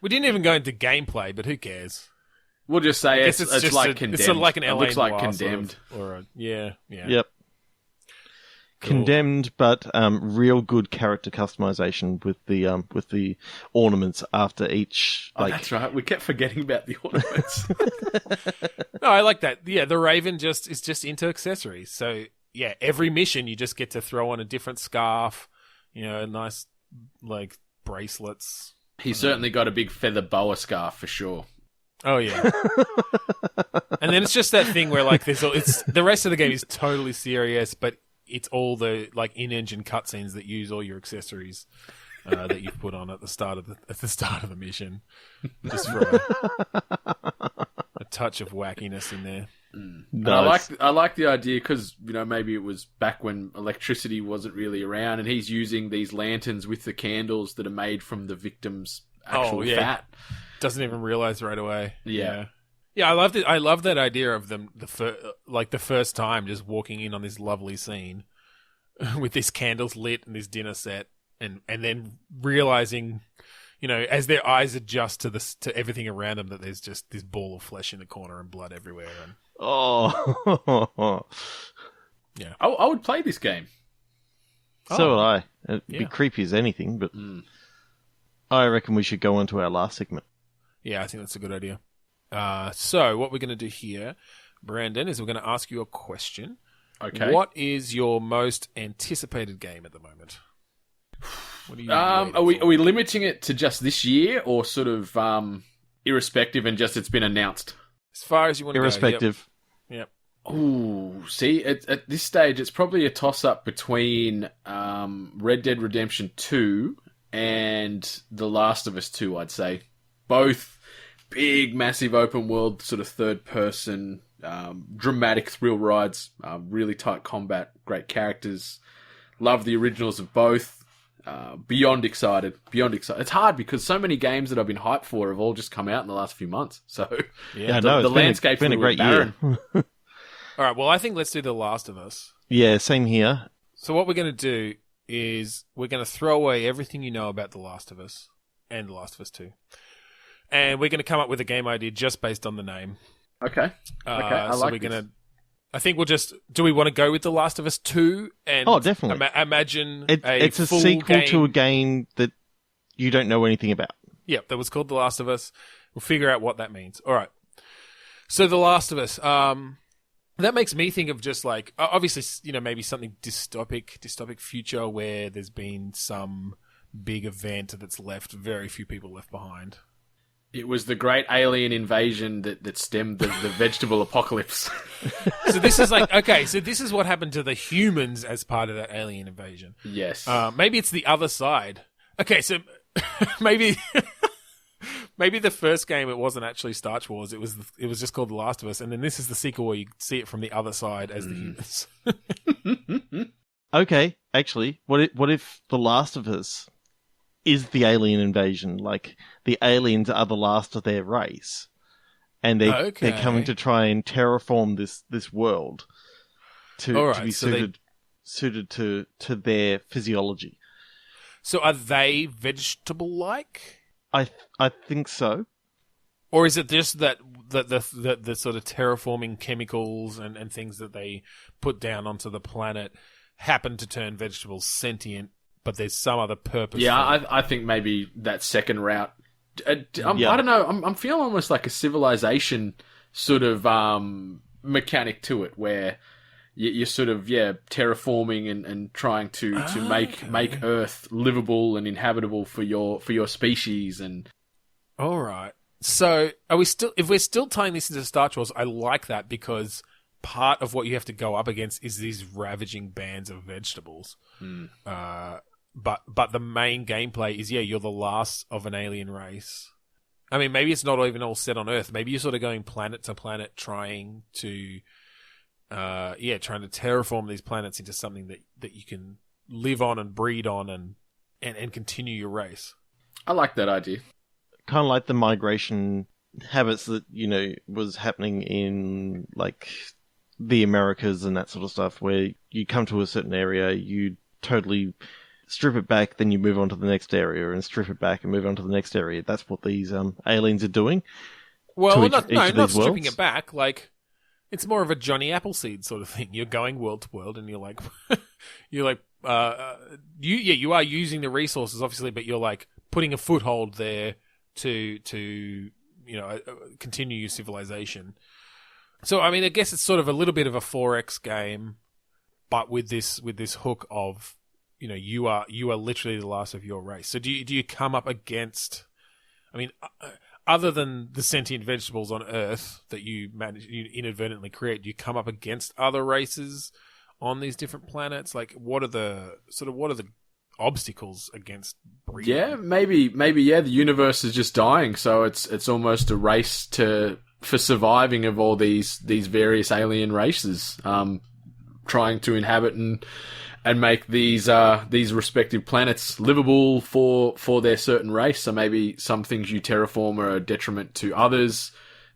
We didn't even go into gameplay, but who cares? We'll just say it's like Condemned. It's sort of like an LA it looks like Noire Condemned. yeah. Yep. Condemned, but real good character customization with the ornaments after each. Oh, that's right. We kept forgetting about the ornaments. No, I like that. Yeah, the Raven is just into accessories. So yeah, every mission you just get to throw on a different scarf. Nice like bracelets. He's certainly got a big feather boa scarf for sure. Oh yeah. And then it's just that thing where like it's the rest of the game is totally serious, but it's all the like in-engine cutscenes that use all your accessories that you've put on at the start of the mission, just for a touch of wackiness in there. Nice. I like the idea because maybe it was back when electricity wasn't really around, and he's using these lanterns with the candles that are made from the victim's actual fat. Doesn't even realize right away. Yeah. Yeah, I loved it. I love that idea of them the first time just walking in on this lovely scene with these candles lit and this dinner set, and then realizing, as their eyes adjust to everything around them, that there's just this ball of flesh in the corner and blood everywhere. And yeah, I would play this game. So would I. It'd be creepy as anything, but I reckon we should go on to our last segment. Yeah, I think that's a good idea. So what we're going to do here, Brandon, is we're going to ask you a question. Okay. What is your most anticipated game at the moment? What are you are we limiting it to just this year, or sort of irrespective and just it's been announced? As far as you want to irrespective. go. Yep. Ooh, see, at this stage, it's probably a toss-up between Red Dead Redemption 2 and The Last of Us 2, I'd say. Both big, massive open-world, sort of third-person, dramatic thrill rides, really tight combat, great characters. Love the originals of both. Beyond excited. It's hard because so many games that I've been hyped for have all just come out in the last few months. So the landscape's been a great barren. year. All right, well, I think let's do The Last of Us. Yeah, same here. So what we're going to do is we're going to throw away everything you know about The Last of Us and The Last of Us 2. And we're going to come up with a game idea just based on the name. Okay. I like this. I think we'll just... Do we want to go with The Last of Us 2? And definitely. Imagine it's a full sequel game. to a game that you don't know anything about. Yep, that was called The Last of Us. We'll figure out what that means. All right. So The Last of Us. That makes me think of just like... Obviously, maybe something dystopic future where there's been some big event that's left very few people left behind. It was the great alien invasion that stemmed the vegetable apocalypse. So this is like, okay, so this is what happened to the humans as part of that alien invasion. Yes. Maybe it's the other side. Okay, so maybe the first game, it wasn't actually Starch Wars. It was just called The Last of Us. And then this is the sequel where you see it from the other side as the humans. Okay, actually, what if The Last of Us is the alien invasion? Like, the aliens are the last of their race, and they're coming to try and terraform this world to be suited to their physiology. So are they vegetable-like? I think so. Or is it just that the sort of terraforming chemicals and things that they put down onto the planet happen to turn vegetables sentient, but there's some other purpose? Yeah, I think maybe that second route. I don't know. I'm feeling almost like a civilization sort of mechanic to it, where you're sort of terraforming and trying to make Earth livable and inhabitable for your species. And all right. So if we're still tying this into Starch Wars, I like that because part of what you have to go up against is these ravaging bands of vegetables. But the main gameplay is, you're the last of an alien race. I mean, maybe it's not even all set on Earth. Maybe you're sort of going planet to planet trying to terraform these planets into something that you can live on and breed on and continue your race. I like that idea. Kind of like the migration habits that, was happening in, like, the Americas and that sort of stuff, where you come to a certain area, you totally strip it back, then you move on to the next area, and strip it back and move on to the next area. That's what these aliens are doing. Well, not stripping it back. Like, It's more of a Johnny Appleseed sort of thing. You're going world to world, and you're like, you are using the resources obviously, but you're like putting a foothold there to continue your civilization. So I mean, I guess it's sort of a little bit of a 4X game, but with this hook of, you are literally the last of your race. So do you come up against? I mean, other than the sentient vegetables on Earth that you inadvertently create, do you come up against other races on these different planets? Like, what are the obstacles against breeding? Yeah, maybe. Yeah, the universe is just dying, so it's almost a race for surviving of all these various alien races, trying to inhabit and make these respective planets livable for their certain race. So maybe some things you terraform are a detriment to others,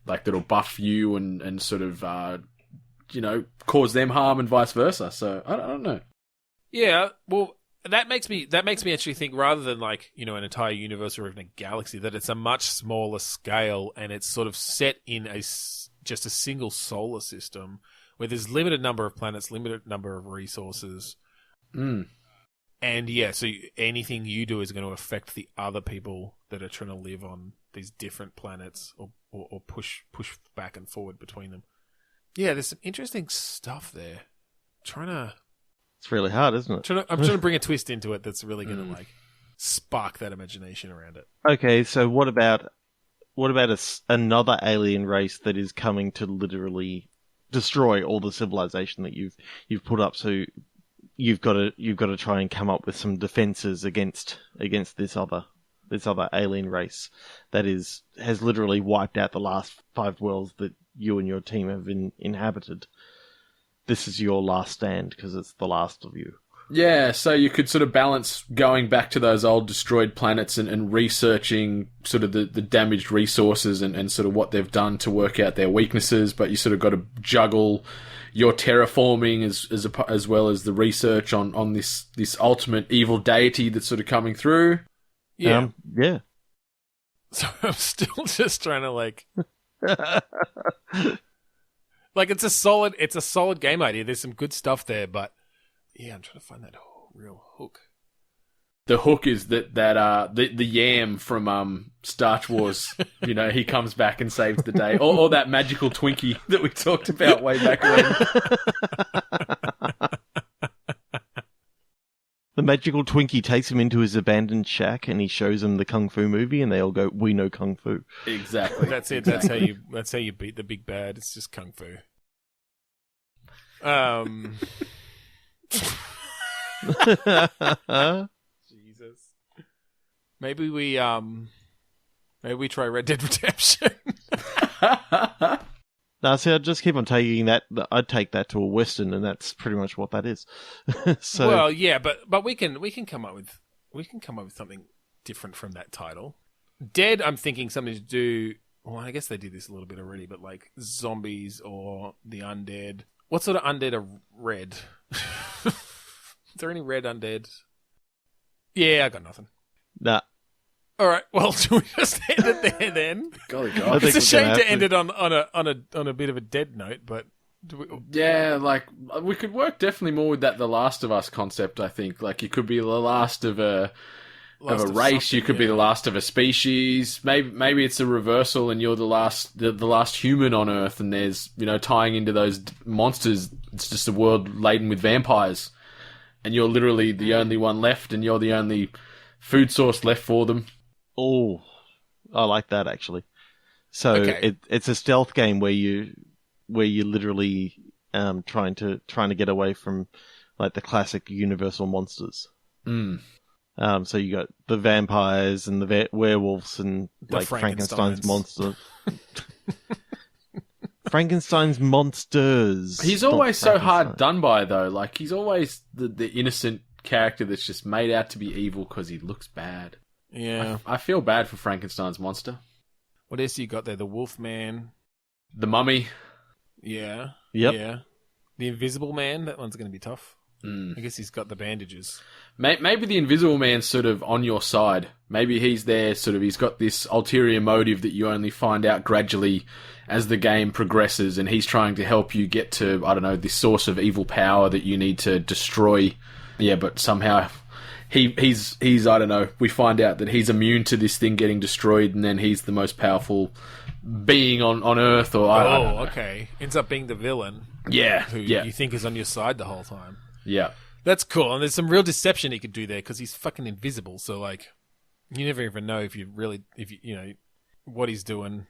like that'll buff you and sort of cause them harm and vice versa. So I don't know. Yeah, well, that makes me actually think, rather than like an entire universe or even a galaxy, that it's a much smaller scale and it's sort of set in just a single solar system where there's limited number of planets, limited number of resources. And yeah, so anything you do is going to affect the other people that are trying to live on these different planets or push back and forward between them. Yeah, there's some interesting stuff there. It's really hard, isn't it? I'm trying to bring a twist into it that's really going to like spark that imagination around it. Okay, so what about another alien race that is coming to literally destroy all the civilization that you've put up? So you've got to try and come up with some defenses against this other alien race that has literally wiped out the last 5 worlds that you and your team have inhabited. This is your last stand because it's the last of you. Yeah, so you could sort of balance going back to those old destroyed planets and researching sort of the damaged resources and sort of what they've done to work out their weaknesses, but you sort of got to juggle your terraforming as well as the research on this ultimate evil deity that's sort of coming through. Yeah. Yeah. So I'm still just trying to like like it's a solid game idea. There's some good stuff there, but yeah, I'm trying to find that real hook. The hook is that the yam from Starch Wars, he comes back and saves the day, or that magical Twinkie that we talked about way back when. The magical Twinkie takes him into his abandoned shack, and he shows him the Kung Fu movie, and they all go, "We know Kung Fu." Exactly. That's it. That's how you beat the big bad. It's just Kung Fu. Jesus. Maybe we try Red Dead Redemption. No, see, I'd just keep on taking that. I'd take that to a Western, and that's pretty much what that is. So, well, yeah, but we can come up with something different from that title. Dead, I'm thinking something to do. Well, I guess they did this a little bit already, but like zombies or the undead. What sort of undead are red? Is there any red undead? Yeah, I got nothing. nah. All right. Well, do we just end it there then? Golly God. It's a shame to end it on a bit of a dead note, but yeah, like we could work definitely more with that The Last of Us concept. I think like you could be the last of a race, you could be the last of a species. Maybe it's a reversal, and you're the last human on Earth, and there's tying into those monsters. It's just a world laden with vampires, and you're literally the only one left, and you're the only food source left for them. Oh, I like that actually. So Okay. it's a stealth game where you literally trying to get away from like the classic Universal monsters. So you got the vampires and the werewolves and The like Frankenstein's Frankensteins. monster. Frankenstein's monsters. He's not always so hard Frankenstein. done by though. Like he's always the innocent character that's just made out to be evil because he looks bad. yeah. I feel bad for Frankenstein's monster. What else you got there? The Wolfman. The Mummy. Yeah. Yep. Yeah. The Invisible Man. That one's going to be tough. Mm. I guess he's got the bandages. Maybe the Invisible Man's sort of on your side. Maybe he's there, sort of, he's got this ulterior motive that you only find out gradually as the game progresses, and he's trying to help you get to, I don't know, this source of evil power that you need to destroy. Yeah, but somehow he's I don't know, we find out that he's immune to this thing getting destroyed, and then he's the most powerful being on Earth, or I don't know. Okay. Ends up being the villain. Yeah, Who yeah. you think is on your side the whole time. Yeah. That's cool. And there's some real deception he could do there because he's fucking invisible. So, like, you never even know if you know, what he's doing,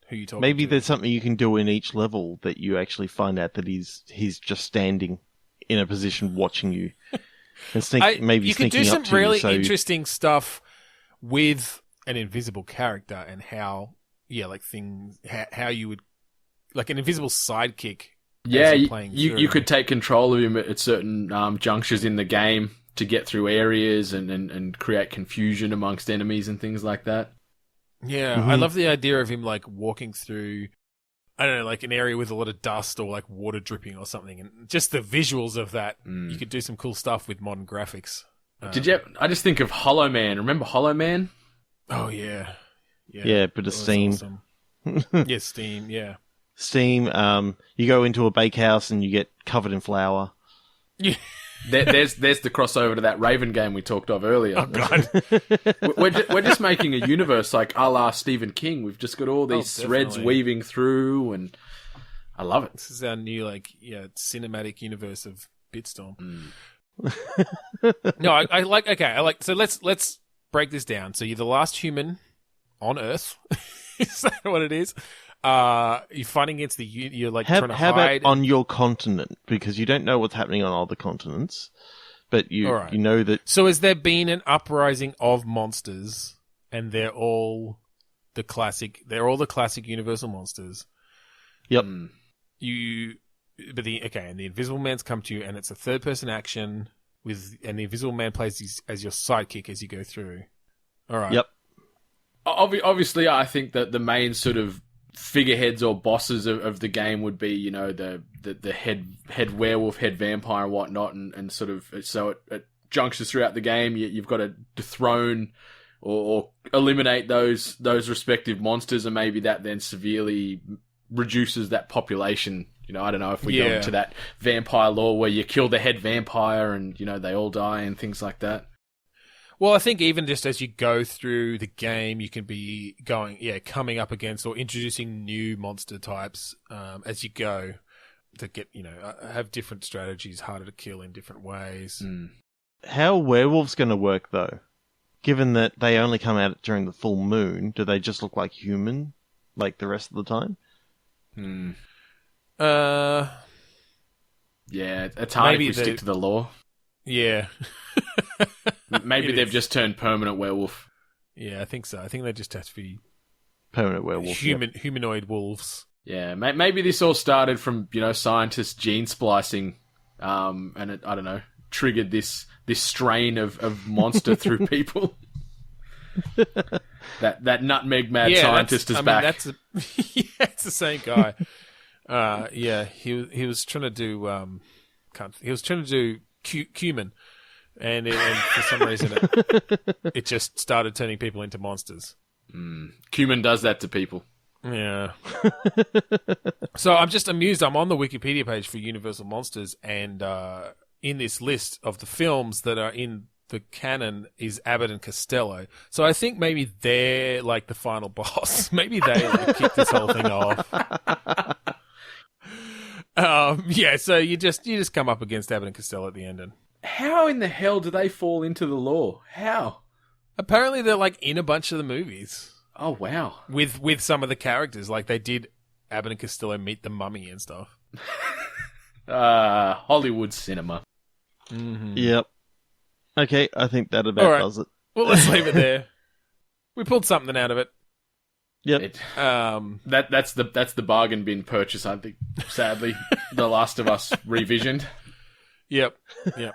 who you talking Maybe to. there's something you can do in each level that you actually find out that he's just standing in a position watching you. And maybe you could sneaking do some up to really you, so interesting stuff with an invisible character and how, like things, how you would, like an invisible sidekick. Yeah, you could take control of him at certain junctures in the game to get through areas and create confusion amongst enemies and things like that. Yeah, I love the idea of him like walking through, I don't know, like an area with a lot of dust or like water dripping or something, and just the visuals of that. You could do some cool stuff with modern graphics. I just think of Hollow Man. Remember Hollow Man? Oh yeah, bit of steam. Awesome. Yeah, steam. Yeah. Steam. You go into a bakehouse and you get covered in flour. Yeah. There's the crossover to that Raven game we talked of earlier. Oh god. We're just making a universe like a la Stephen King. We've just got all these threads weaving through, and I love it. This is our new cinematic universe of Bitstorm. No, I like. Okay, I like. So let's break this down. So you're the last human on Earth. Is that what it is? You're fighting against you're like trying to hide. How about on your continent? Because you don't know what's happening on other continents, but you know that. So has there been an uprising of monsters, and they're all the classic Universal monsters? Yep. And the Invisible Man's come to you, and it's a third-person action and the Invisible Man plays as your sidekick as you go through. All right. Yep. Obviously, I think that the main sort of figureheads or bosses of the game would be, you know, the head werewolf, head vampire, and whatnot, and sort of so it junctures throughout the game. You've got to dethrone or eliminate those respective monsters, and maybe that then severely reduces that population. You know, I don't know if we go into that vampire lore where you kill the head vampire and, you know, they all die and things like that. Well, I think even just as you go through the game, you can be coming up against or introducing new monster types as you go to get, have different strategies, harder to kill in different ways. How are werewolves going to work, though? Given that they only come out during the full moon, do they just look like human, like the rest of the time? Yeah, it's hard if we stick to the lore. Yeah. Maybe they've just turned permanent werewolf. Yeah, I think so. I think they just have to be permanent werewolf. Humanoid wolves. Yeah, maybe this all started from, scientists gene splicing, and it, I don't know, triggered this strain of monster through people. That nutmeg mad scientist is back. It's the same guy. He was trying to do cumin. And for some reason, it just started turning people into monsters. Cumin does that to people. Yeah. So I'm just amused. I'm on the Wikipedia page for Universal Monsters, and in this list of the films that are in the canon is Abbott and Costello. So I think maybe they're like the final boss. Maybe they kicked this whole thing off. So you just come up against Abbott and Costello at the end, and how in the hell do they fall into the lore? How? Apparently they're like in a bunch of the movies. Oh wow! With some of the characters, like they did Abbott and Costello meet the mummy and stuff. Hollywood cinema. Mm-hmm. Yep. Okay, I think that about does it. Well, let's leave it there. We pulled something out of it. Yep. That's the bargain bin purchase. I think. Sadly, The Last of Us revisioned. Yep. The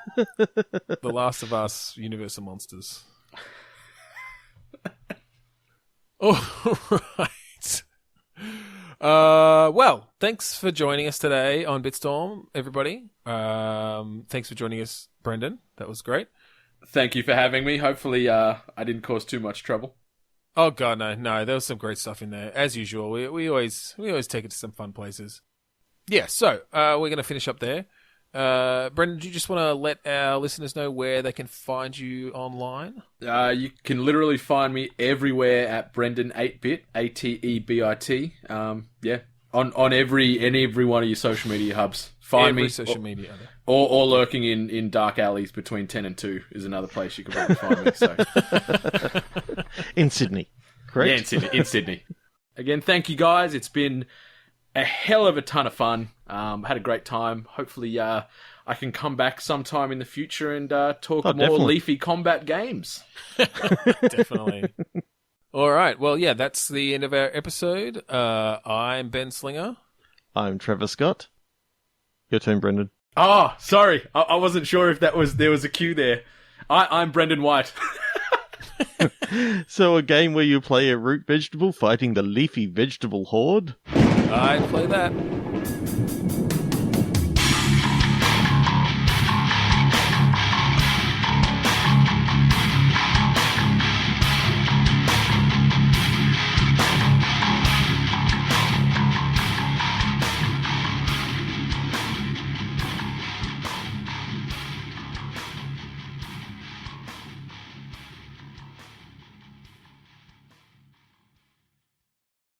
Last of Us Universal Monsters. All right. Well, thanks for joining us today on Bitstorm, everybody. Thanks for joining us, Brendan. That was great. Thank you for having me. Hopefully, I didn't cause too much trouble. Oh god, no, there was some great stuff in there as usual. We always take it to some fun places. Yeah, so we're gonna finish up there. Brendan, do you just want to let our listeners know where they can find you online? You can literally find me everywhere at Brendan 8bit, ATEBIT. Yeah, on every one of your social media hubs. Find me. Social media. Or lurking in dark alleys between 10 and 2 is another place you can probably find me. So. In Sydney, correct? Yeah, in Sydney. Again, thank you guys. It's been a hell of a ton of fun. Had a great time. Hopefully, I can come back sometime in the future and talk more definitely. leafy combat games. Definitely. All right. Well, yeah, that's the end of our episode. I'm Ben Slinger. I'm Trevor Scott. Your turn, Brendan. Oh, sorry. I wasn't sure if there was a cue there. I'm Brendan White. So a game where you play a root vegetable fighting the leafy vegetable horde? I'd play that.